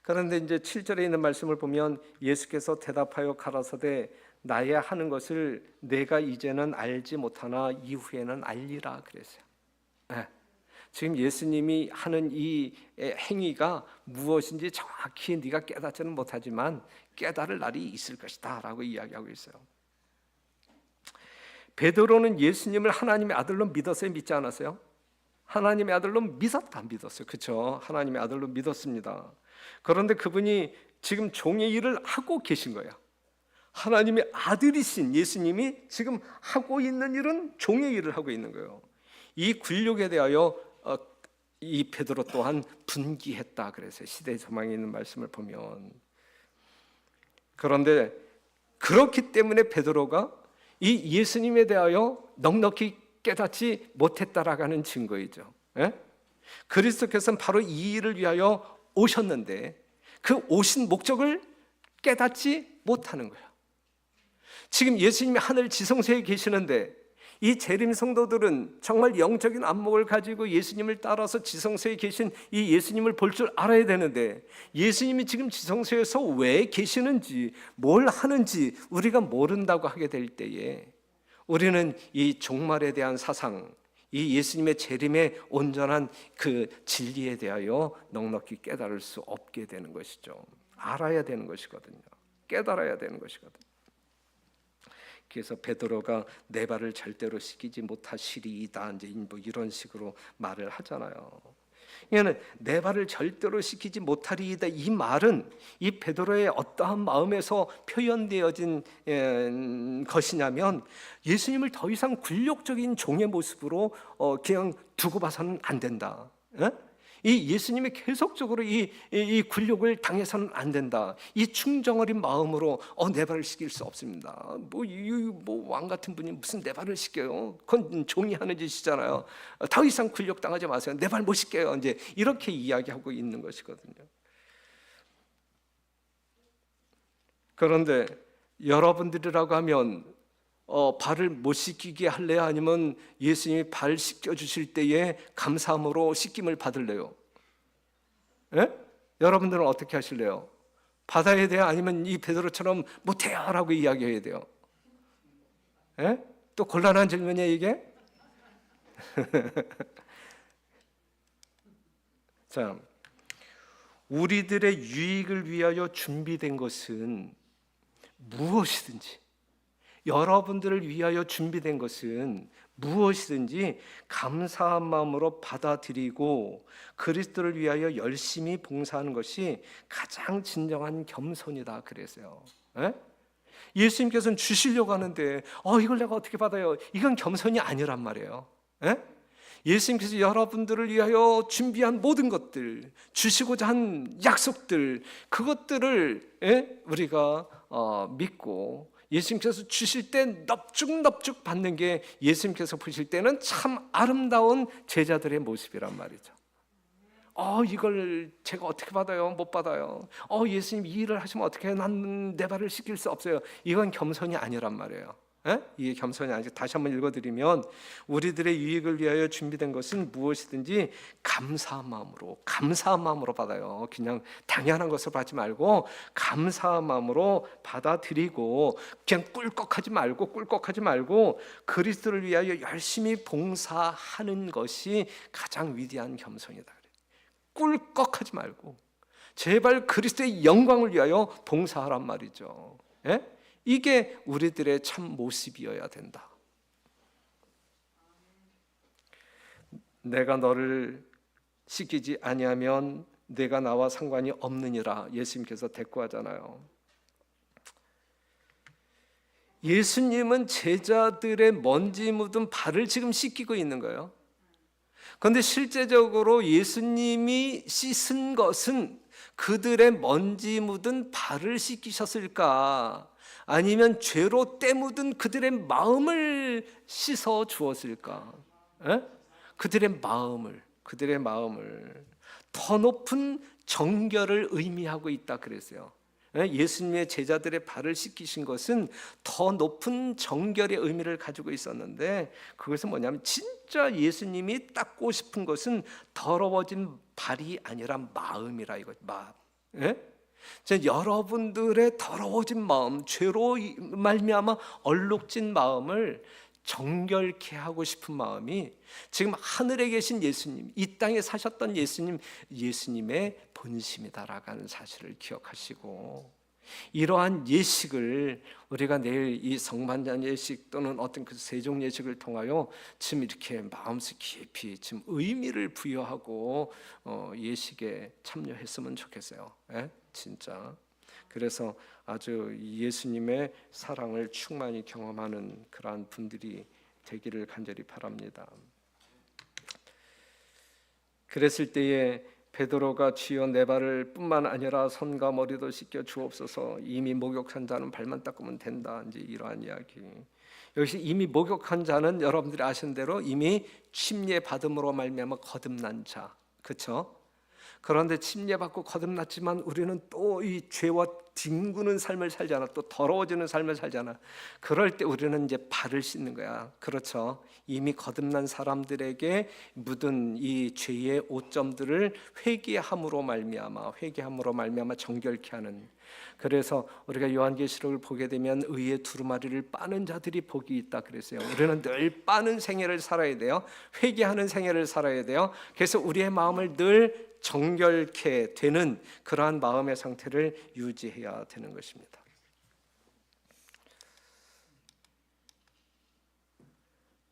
그런데 이제 7절에 있는 말씀을 보면 예수께서 대답하여 가라사대 나의 하는 것을 내가 이제는 알지 못하나 이후에는 알리라 그랬어요. 예. 지금 예수님이 하는 이 행위가 무엇인지 정확히 네가 깨닫지는 못하지만 깨달을 날이 있을 것이다 라고 이야기하고 있어요. 베드로는 예수님을 하나님의 아들로 믿었어요? 믿지 않았어요? 하나님의 아들로 믿었다, 믿었어요. 그렇죠? 하나님의 아들로 믿었습니다. 그런데 그분이 지금 종의 일을 하고 계신 거예요. 하나님의 아들이신 예수님이 지금 하고 있는 일은 종의 일을 하고 있는 거예요. 이 굴욕에 대하여 이 베드로 또한 분기했다 그래서 시대 저망에 있는 말씀을 보면, 그런데 그렇기 때문에 베드로가 이 예수님에 대하여 넉넉히 깨닫지 못했다라는 증거이죠. 예? 그리스도께서는 바로 이 일을 위하여 오셨는데 그 오신 목적을 깨닫지 못하는 거예요. 지금 예수님이 하늘 지성소에 계시는데 이 재림 성도들은 정말 영적인 안목을 가지고 예수님을 따라서 지성소에 계신 이 예수님을 볼 줄 알아야 되는데, 예수님이 지금 지성소에서 왜 계시는지 뭘 하는지 우리가 모른다고 하게 될 때에 우리는 이 종말에 대한 사상, 이 예수님의 재림의 온전한 그 진리에 대하여 넉넉히 깨달을 수 없게 되는 것이죠. 알아야 되는 것이거든요. 깨달아야 되는 것이거든요. 그래서 베드로가 내 발을 절대로 씻기지 못하시리이다, 이제 뭐 이런 식으로 말을 하잖아요. 이거는 내 발을 절대로 씻기지 못하리이다, 이 말은 이 베드로의 어떠한 마음에서 표현되어진 것이냐면 예수님을 더 이상 굴욕적인 종의 모습으로 그냥 두고 봐서는 안 된다. 이 예수님이 계속적으로 이 굴욕을 당해서는 안 된다. 이 충정어린 마음으로 내 발을 씻길 수 없습니다. 뭐 왕 같은 분이 무슨 내 발을 씻겨요? 그건 종이 하는 짓이잖아요. 더 이상 굴욕 당하지 마세요. 내 발 못 씻겨요. 이제 이렇게 이야기하고 있는 것이거든요. 그런데 여러분들이라고 하면 발을 못 씻기게 할래요? 아니면 예수님이 발 씻겨주실 때에 감사함으로 씻김을 받을래요? 예? 여러분들은 어떻게 하실래요? 받아야 돼요? 아니면 이 베드로처럼 못해요 라고 이야기해야 돼요? 예? 또 곤란한 질문이에요 이게? 자, 우리들의 유익을 위하여 준비된 것은 무엇이든지, 여러분들을 위하여 준비된 것은 무엇이든지 감사한 마음으로 받아들이고 그리스도를 위하여 열심히 봉사하는 것이 가장 진정한 겸손이다 그랬어요. 예수님께서는 주시려고 하는데 이걸 내가 어떻게 받아요? 이건 겸손이 아니란 말이에요. 예수님께서 여러분들을 위하여 준비한 모든 것들, 주시고자 한 약속들, 그것들을 우리가 믿고 예수님께서 주실 때 넙죽넙죽 받는 게 예수님께서 보실 때는 참 아름다운 제자들의 모습이란 말이죠. 이걸 제가 어떻게 받아요? 못 받아요. 예수님 이 일을 하시면 어떻게 해요? 난 내 발을 씻길 수 없어요. 이건 겸손이 아니란 말이에요. 이게 겸손이 아니죠. 다시 한번 읽어드리면, 우리들의 유익을 위하여 준비된 것은 무엇이든지 감사한 마음으로 받아요. 그냥 당연한 것을 받지 말고 감사한 마음으로 받아들이고, 그냥 꿀꺽하지 말고 그리스도를 위하여 열심히 봉사하는 것이 가장 위대한 겸손이다. 꿀꺽하지 말고 제발 그리스도의 영광을 위하여 봉사하란 말이죠. 이게 우리들의 참 모습이어야 된다. 내가 너를 씻기지 아니하면 내가 나와 상관이 없느니라, 예수님께서 대꾸하잖아요. 예수님은 제자들의 먼지 묻은 발을 지금 씻기고 있는 거예요. 그런데 실제적으로 예수님이 씻은 것은 그들의 먼지 묻은 발을 씻기셨을까? 아니면 죄로 때 묻은 그들의 마음을 씻어 주었을까? 그들의 마음을. 그들의 마음을 더 높은 정결을 의미하고 있다 그랬어요. 예수님의 제자들의 발을 씻기신 것은 더 높은 정결의 의미를 가지고 있었는데, 그것은 뭐냐면 진짜 예수님이 닦고 싶은 것은 더러워진 발이 아니라 마음이라 이거죠. 마음. 여러분들의 더러워진 마음, 죄로 말미암아 얼룩진 마음을 정결케 하고 싶은 마음이 지금 하늘에 계신 예수님, 이 땅에 사셨던 예수님의 본심이다라고 하는 사실을 기억하시고, 이러한 예식을 우리가 내일 이 성만찬 예식 또는 어떤 그 세종 예식을 통하여 지금 이렇게 마음속 깊이 지금 의미를 부여하고 예식에 참여했으면 좋겠어요. 진짜. 그래서 아주 예수님의 사랑을 충만히 경험하는 그러한 분들이 되기를 간절히 바랍니다. 그랬을 때에 베드로가 주여 내 발을 뿐만 아니라 손과 머리도 씻겨 주옵소서. 이미 목욕한 자는 발만 닦으면 된다. 이제 이러한 이야기. 여기서 이미 목욕한 자는 여러분들이 아시는 대로 이미 침례 받음으로 말미암아 거듭난 자, 그렇죠? 그런데 침례받고 거듭났지만 우리는 또 이 죄와 뒹구는 삶을 살잖아. 또 더러워지는 삶을 살잖아. 그럴 때 우리는 이제 발을 씻는 거야. 그렇죠? 이미 거듭난 사람들에게 묻은 이 죄의 오점들을 회개함으로 말미암아 정결케 하는. 그래서 우리가 요한계시록을 보게 되면 의의 두루마리를 빠는 자들이 복이 있다 그랬어요. 우리는 늘 빠는 생애를 살아야 돼요. 회개하는 생애를 살아야 돼요. 그래서 우리의 마음을 늘 정결케 되는 그러한 마음의 상태를 유지해야 되는 것입니다.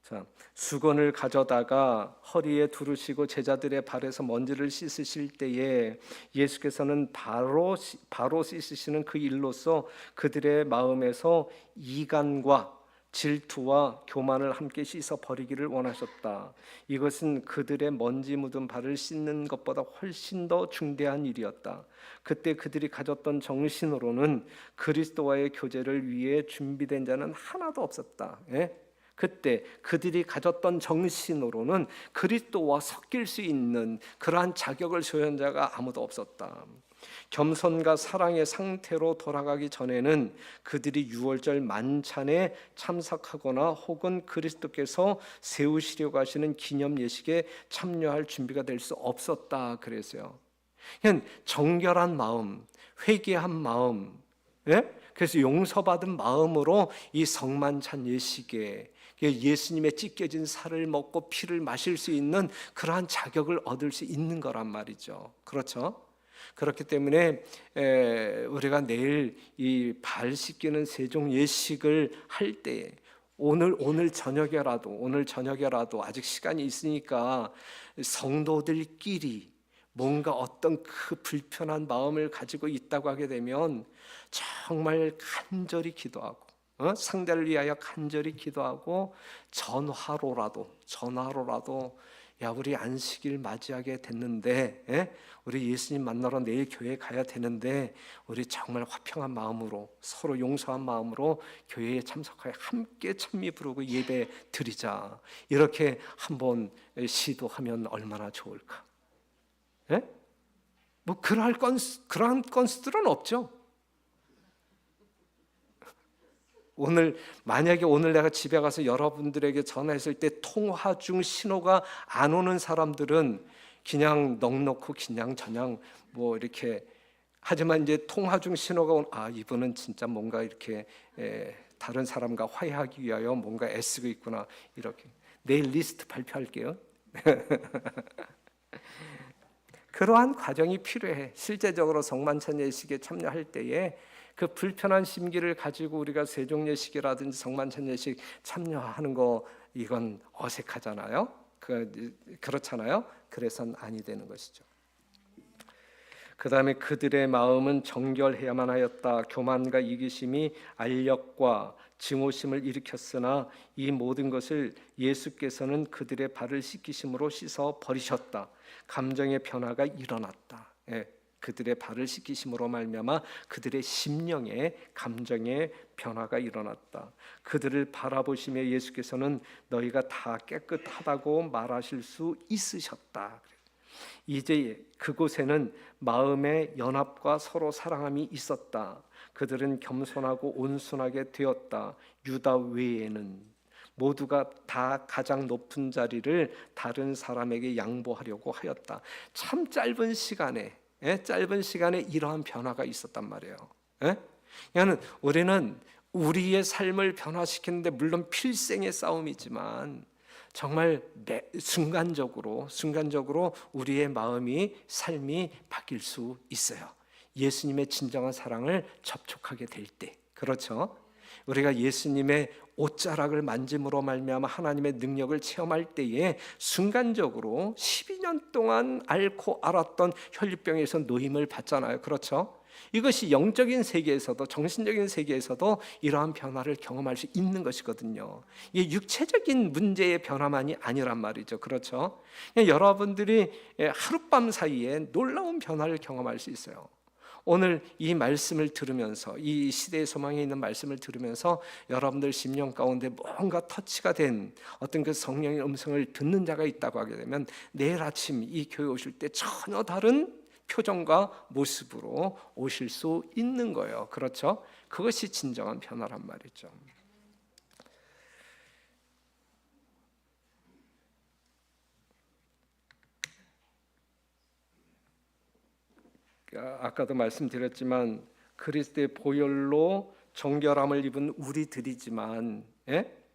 자, 수건을 가져다가 허리에 두르시고 제자들의 발에서 먼지를 씻으실 때에 예수께서는 바로 씻으시는 그 일로서 그들의 마음에서 이간과 질투와 교만을 함께 씻어 버리기를 원하셨다. 이것은 그들의 먼지 묻은 발을 씻는 것보다 훨씬 더 중대한 일이었다. 그때 그들이 가졌던 정신으로는 그리스도와의 교제를 위해 준비된 자는 하나도 없었다. 그때 그들이 가졌던 정신으로는 그리스도와 섞일 수 있는 그러한 자격을 소유한 자가 아무도 없었다. 겸손과 사랑의 상태로 돌아가기 전에는 그들이 유월절 만찬에 참석하거나 혹은 그리스도께서 세우시려고 하시는 기념 예식에 참여할 준비가 될 수 없었다 그랬어요. 그냥 정결한 마음, 회개한 마음, 그래서 용서받은 마음으로 이 성만찬 예식에 예수님의 찢겨진 살을 먹고 피를 마실 수 있는 그러한 자격을 얻을 수 있는 거란 말이죠. 그렇죠? 그렇기 때문에 우리가 내일 이 발 씻기는 세종 예식을 할 때 오늘 저녁에라도 아직 시간이 있으니까 성도들끼리 뭔가 어떤 그 불편한 마음을 가지고 있다고 하게 되면 정말 간절히 기도하고 상대를 위하여 간절히 기도하고 전화로라도 야, 우리 안식일 맞이하게 됐는데 우리 예수님 만나러 내일 교회에 가야 되는데 우리 정말 화평한 마음으로 서로 용서한 마음으로 교회에 참석하여 함께 찬미 부르고 예배 드리자. 이렇게 한번 시도하면 얼마나 좋을까? 뭐 그러한 건수들은 없죠. 만약에 오늘 내가 집에 가서 여러분들에게 전화했을 때 통화 중 신호가 안 오는 사람들은 그냥 넋놓고 그냥 뭐 이렇게 하지만 이제 통화 중 신호가 이분은 진짜 뭔가 이렇게 다른 사람과 화해하기 위하여 뭔가 애쓰고 있구나. 이렇게 내일 리스트 발표할게요. 그러한 과정이 필요해. 실제적으로 성만찬 예식에 참여할 때에 그 불편한 심기를 가지고 우리가 세종 예식이라든지 성만찬 예식 참여하는 거 이건 어색하잖아요. 그렇잖아요. 그래서는 아니 되는 것이죠. 그 다음에 그들의 마음은 정결해야만 하였다. 교만과 이기심이 알력과 증오심을 일으켰으나 이 모든 것을 예수께서는 그들의 발을 씻기심으로 씻어 버리셨다. 감정의 변화가 일어났다. 그들의 발을 씻기심으로 말미암아 그들의 심령의 감정의 변화가 일어났다. 그들을 바라보시며 예수께서는 너희가 다 깨끗하다고 말하실 수 있으셨다. 이제 그곳에는 마음의 연합과 서로 사랑함이 있었다. 그들은 겸손하고 온순하게 되었다. 유다 외에는 모두가 다 가장 높은 자리를 다른 사람에게 양보하려고 하였다. 참 짧은 시간에 이러한 변화가 있었단 말이에요. 그러니까 우리는 우리의 삶을 변화시키는데 물론 필생의 싸움이지만 정말 순간적으로 우리의 마음이 삶이 바뀔 수 있어요. 예수님의 진정한 사랑을 접촉하게 될 때, 그렇죠? 우리가 예수님의 옷자락을 만짐으로 말미암아 하나님의 능력을 체험할 때에 순간적으로 12년 동안 앓고 알았던 혈류병에서 노임을 받잖아요. 그렇죠? 이것이 영적인 세계에서도 정신적인 세계에서도 이러한 변화를 경험할 수 있는 것이거든요. 이게 육체적인 문제의 변화만이 아니란 말이죠. 그렇죠? 여러분들이 하룻밤 사이에 놀라운 변화를 경험할 수 있어요. 오늘 이 말씀을 들으면서 이 시대의 소망에 있는 말씀을 들으면서 여러분들 심령 가운데 뭔가 터치가 된 어떤 그 성령의 음성을 듣는 자가 있다고 하게 되면 내일 아침 이 교회 오실 때 전혀 다른 표정과 모습으로 오실 수 있는 거예요. 그렇죠? 그것이 진정한 변화란 말이죠. 아까도 말씀드렸지만 그리스도의 보혈로 정결함을 입은 우리들이지만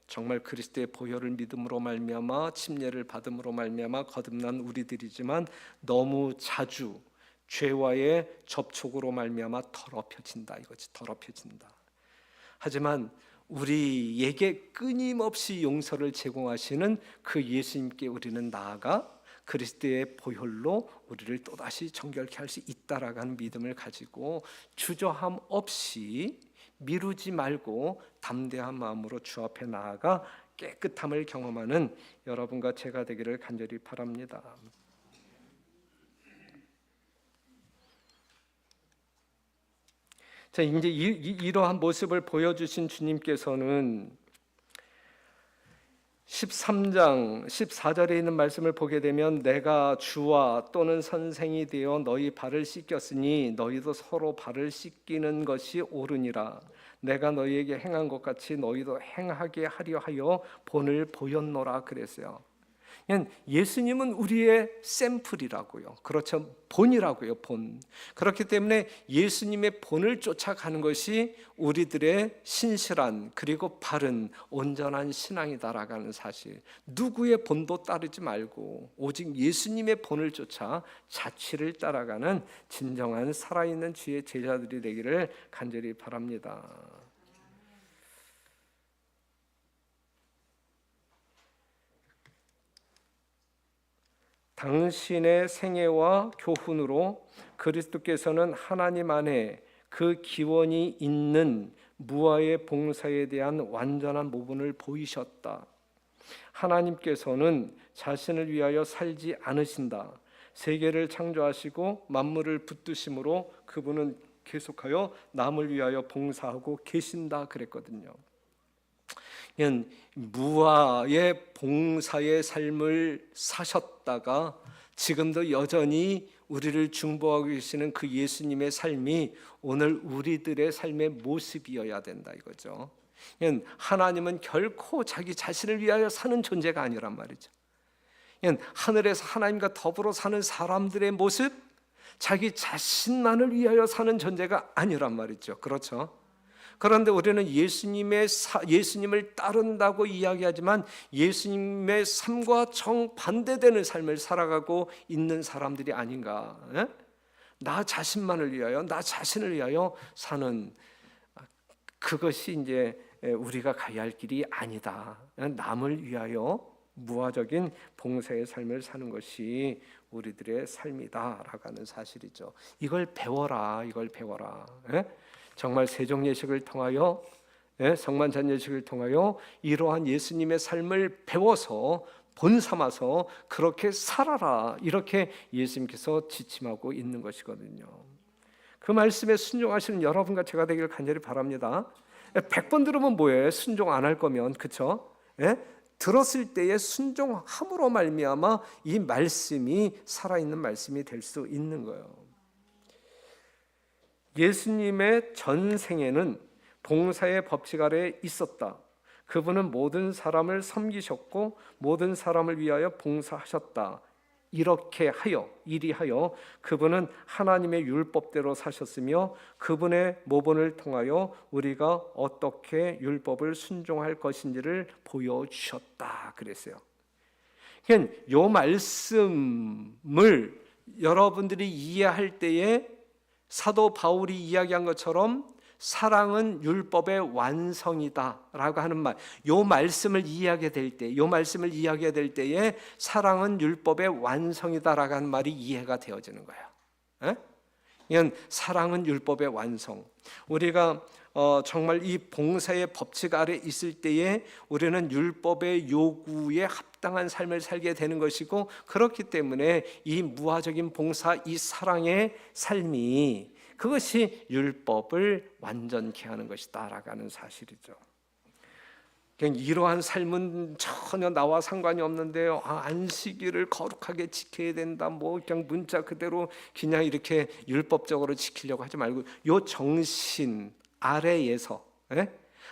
정말 그리스도의 보혈을 믿음으로 말미암아 침례를 받음으로 말미암아 거듭난 우리들이지만 너무 자주 죄와의 접촉으로 말미암아 더럽혀진다 이거지. 더럽혀진다. 하지만 우리에게 끊임없이 용서를 제공하시는 그 예수님께 우리는 나아가 그리스도의 보혈로 우리를 또다시 정결케 할 수 있다라는 믿음을 가지고 주저함 없이 미루지 말고 담대한 마음으로 주 앞에 나아가 깨끗함을 경험하는 여러분과 제가 되기를 간절히 바랍니다. 자, 이제 이러한 모습을 보여주신 주님께서는 13장 14절에 있는 말씀을 보게 되면 내가 주와 또는 선생이 되어 너희 발을 씻겼으니 너희도 서로 발을 씻기는 것이 옳으니라. 내가 너희에게 행한 것 같이 너희도 행하게 하려 하여 본을 보였노라 그랬어요. 예수님은 우리의 샘플이라고요. 그렇죠. 본이라고요. 본. 그렇기 때문에 예수님의 본을 쫓아가는 것이 우리들의 신실한 그리고 바른 온전한 신앙이다라는 사실. 누구의 본도 따르지 말고 오직 예수님의 본을 쫓아 자취를 따라가는 진정한 살아있는 주의 제자들이 되기를 간절히 바랍니다. 당신의 생애와 교훈으로 그리스도께서는 하나님 안에 그 기원이 있는 무아의 봉사에 대한 완전한 모분을 보이셨다. 하나님께서는 자신을 위하여 살지 않으신다. 세계를 창조하시고 만물을 붙드심으로 그분은 계속하여 남을 위하여 봉사하고 계신다 그랬거든요. 무아의 봉사의 삶을 사셨다가 지금도 여전히 우리를 중보하고 계시는 그 예수님의 삶이 오늘 우리들의 삶의 모습이어야 된다 이거죠. 하나님은 결코 자기 자신을 위하여 사는 존재가 아니란 말이죠. 하늘에서 하나님과 더불어 사는 사람들의 모습, 자기 자신만을 위하여 사는 존재가 아니란 말이죠. 그렇죠? 그런데 우리는 예수님을 따른다고 이야기하지만 예수님의 삶과 정반대되는 삶을 살아가고 있는 사람들이 아닌가. 나 자신만을 위하여, 나 자신을 위하여 사는 그것이 이제 우리가 가야 할 길이 아니다. 남을 위하여 무화적인 봉사의 삶을 사는 것이 우리들의 삶이다라고 하는 사실이죠. 이걸 배워라. 정말 세종예식을 통하여 성만찬 예식을 통하여 이러한 예수님의 삶을 배워서 본삼아서 그렇게 살아라, 이렇게 예수님께서 지침하고 있는 것이거든요. 그 말씀에 순종하시는 여러분과 제가 되기를 간절히 바랍니다. 100번 들으면 뭐예요? 순종 안 할 거면, 그렇죠? 들었을 때에 순종함으로 말미암아 이 말씀이 살아있는 말씀이 될 수 있는 거예요. 예수님의 전생에는 봉사의 법칙 아래에 있었다. 그분은 모든 사람을 섬기셨고 모든 사람을 위하여 봉사하셨다. 이리하여 그분은 하나님의 율법대로 사셨으며 그분의 모본을 통하여 우리가 어떻게 율법을 순종할 것인지를 보여주셨다 그랬어요. 그러니까 이 말씀을 여러분들이 이해할 때에 사도 바울이 이야기한 것처럼 사랑은 율법의 완성이다라고 하는 말, 요 말씀을 이해하게 될 때에 사랑은 율법의 완성이다라고 하는 말이 이해가 되어지는 거예요. 이건 사랑은 율법의 완성. 우리가 정말 이 봉사의 법칙 아래 있을 때에 우리는 율법의 요구에 합당한 삶을 살게 되는 것이고, 그렇기 때문에 이 무화적인 봉사, 이 사랑의 삶이 그것이 율법을 완전케 하는 것이다라고 하는 사실이죠. 그냥 이러한 삶은 전혀 나와 상관이 없는데요. 안식일을 거룩하게 지켜야 된다. 뭐 그냥 문자 그대로 그냥 이렇게 율법적으로 지키려고 하지 말고 요 정신 아래에서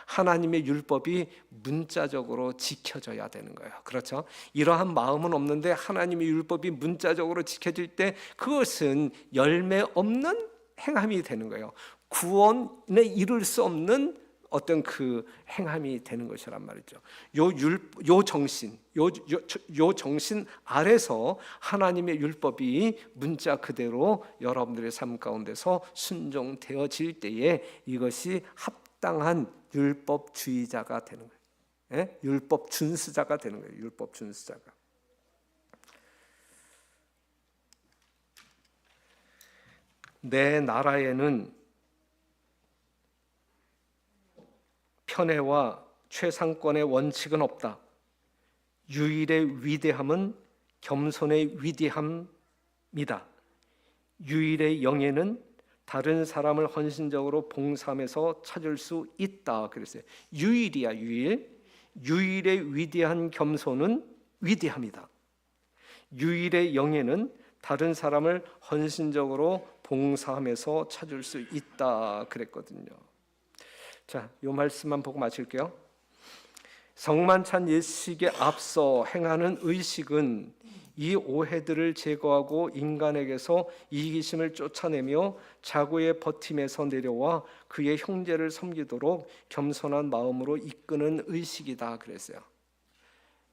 하나님의 율법이 문자적으로 지켜져야 되는 거예요. 그렇죠? 이러한 마음은 없는데 하나님의 율법이 문자적으로 지켜질 때 그것은 열매 없는 행함이 되는 거예요. 구원에 이룰 수 없는 어떤 그 행함이 되는 것이란 말이죠. 요 정신 아래서 하나님의 율법이 문자 그대로 여러분들의 삶 가운데서 순종되어질 때에 이것이 합당한 율법주의자가 되는 거예요. 율법 준수자가 되는 거예요. 율법 준수자가. 내 나라에는 편애와 최상권의 원칙은 없다. 유일의 위대함은 겸손의 위대함이다. 유일의 영예는 다른 사람을 헌신적으로 봉사하면서 찾을 수 있다. 그랬어요. 유일이야, 유일. 유일의 위대한 겸손은 위대함이다. 유일의 영예는 다른 사람을 헌신적으로 봉사하면서 찾을 수 있다 그랬거든요. 자, 이 말씀만 보고 마칠게요. 성만찬 예식에 앞서 행하는 의식은 이 오해들을 제거하고 인간에게서 이기심을 쫓아내며 자고의 버팀에서 내려와 그의 형제를 섬기도록 겸손한 마음으로 이끄는 의식이다 그랬어요.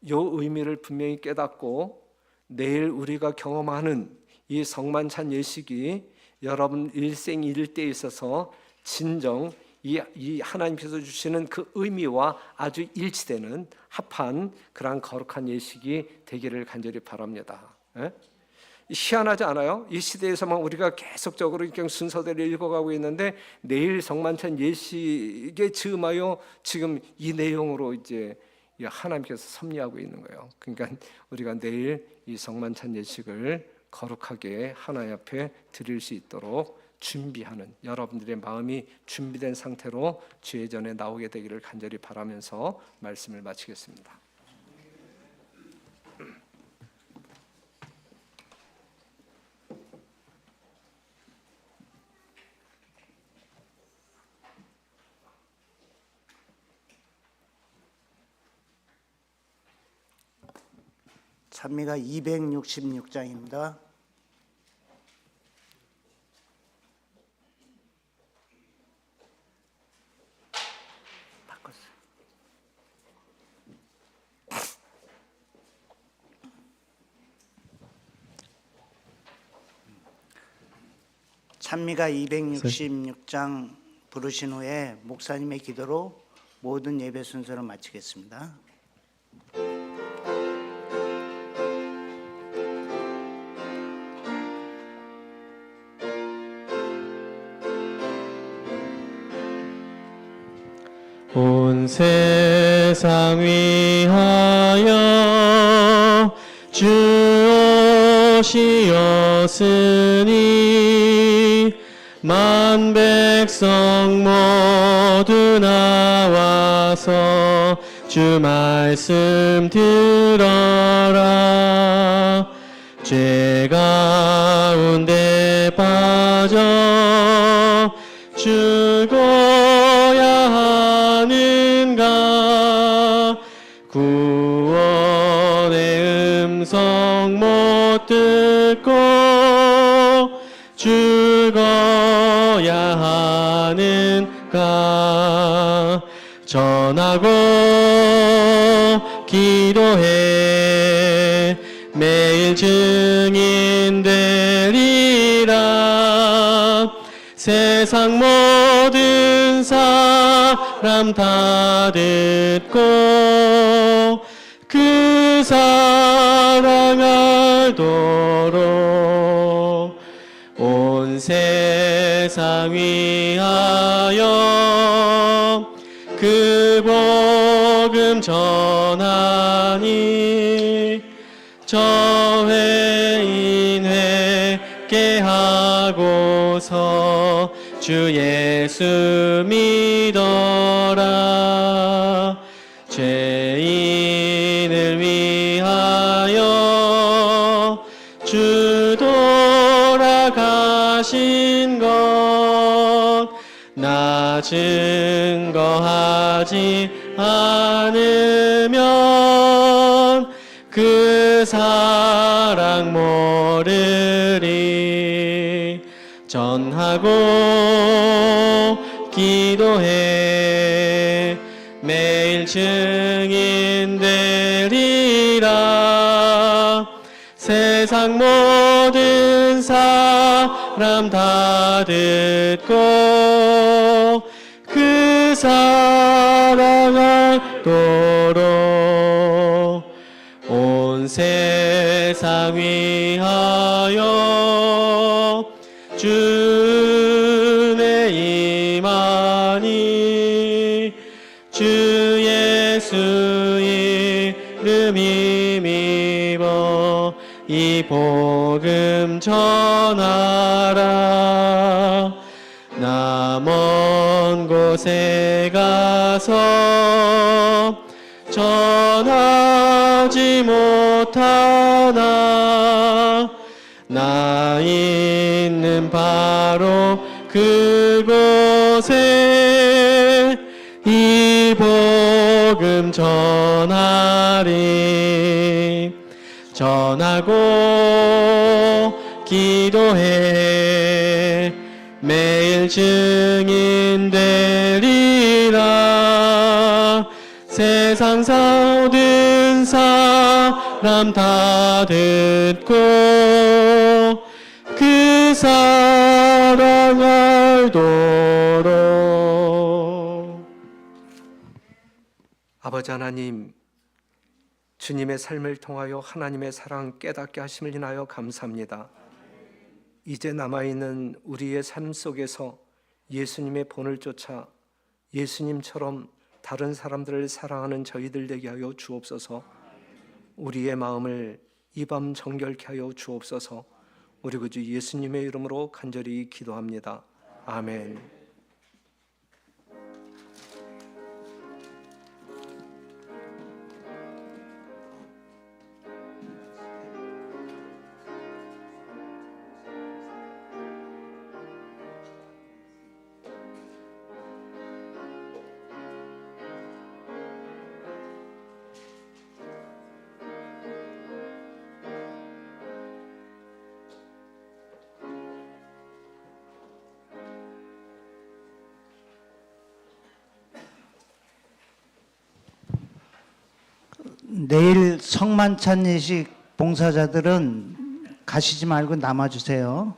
이 의미를 분명히 깨닫고 내일 우리가 경험하는 이 성만찬 예식이 여러분 일생 일대에 있어서 진정 이 하나님께서 주시는 그 의미와 아주 일치되는 합한 그러한 거룩한 예식이 되기를 간절히 바랍니다. 희한하지 않아요? 이 시대에서만 우리가 계속적으로 그냥 순서대로 읽어가고 있는데 내일 성만찬 예식에 즈음하여 지금 이 내용으로 이제 하나님께서 섭리하고 있는 거예요. 그러니까 우리가 내일 이 성만찬 예식을 거룩하게 하나님 앞에 드릴 수 있도록 준비하는 여러분들의 마음이 준비된 상태로 주의 전에 나오게 되기를 간절히 바라면서 말씀을 마치겠습니다. 찬미가 266장입니다. 바꿨어요. 찬미가 266장 부르신 후에 목사님의 기도로 모든 예배 순서를 마치겠습니다. 온 세상 위하여 주 오시었으니 만 백성 모두 나와서 주 말씀 들어라. 죄 가운데 빠져 죽어야 하는가. 구원의 음성 못 듣고 죽어야 하는가. 전하고 기도해 매일 증인 되리라. 세상 모든 사람 다 듣고 그 사랑 알도록 온 세상 위하여 그 복음 전하니 저 회인 회개하고서 주 예수 믿어라. 죄인을 위하여 주 돌아가신 것 나 증거하지 않으면 그 사랑 모르리. 전하고 기도해 매일 증인 되리라. 세상 모든 사람 다 듣고 그 사랑 알도록 온 세상 위하여 주의 임하니 주 예수 이름 힘입어 이 복음 전하라. 나 먼 곳에 가서 전하지 못하나 나 있는 바로 그곳에 이 복음 전하리. 전하고 기도해 매일 증인 되리라. 세상 모든 사람 다 듣고 그 사랑 알도록. 아버지 하나님, 주님의 삶을 통하여 하나님의 사랑 깨닫게 하심을 인하여 감사합니다. 이제 남아있는 우리의 삶 속에서 예수님의 본을 쫓아 예수님처럼 다른 사람들을 사랑하는 저희들 되게 하여 주옵소서. 우리의 마음을 이 밤 정결케 하여 주옵소서. 우리 구주 예수님의 이름으로 간절히 기도합니다. 아멘. 내일 성만찬 예식 봉사자들은 가시지 말고 남아주세요.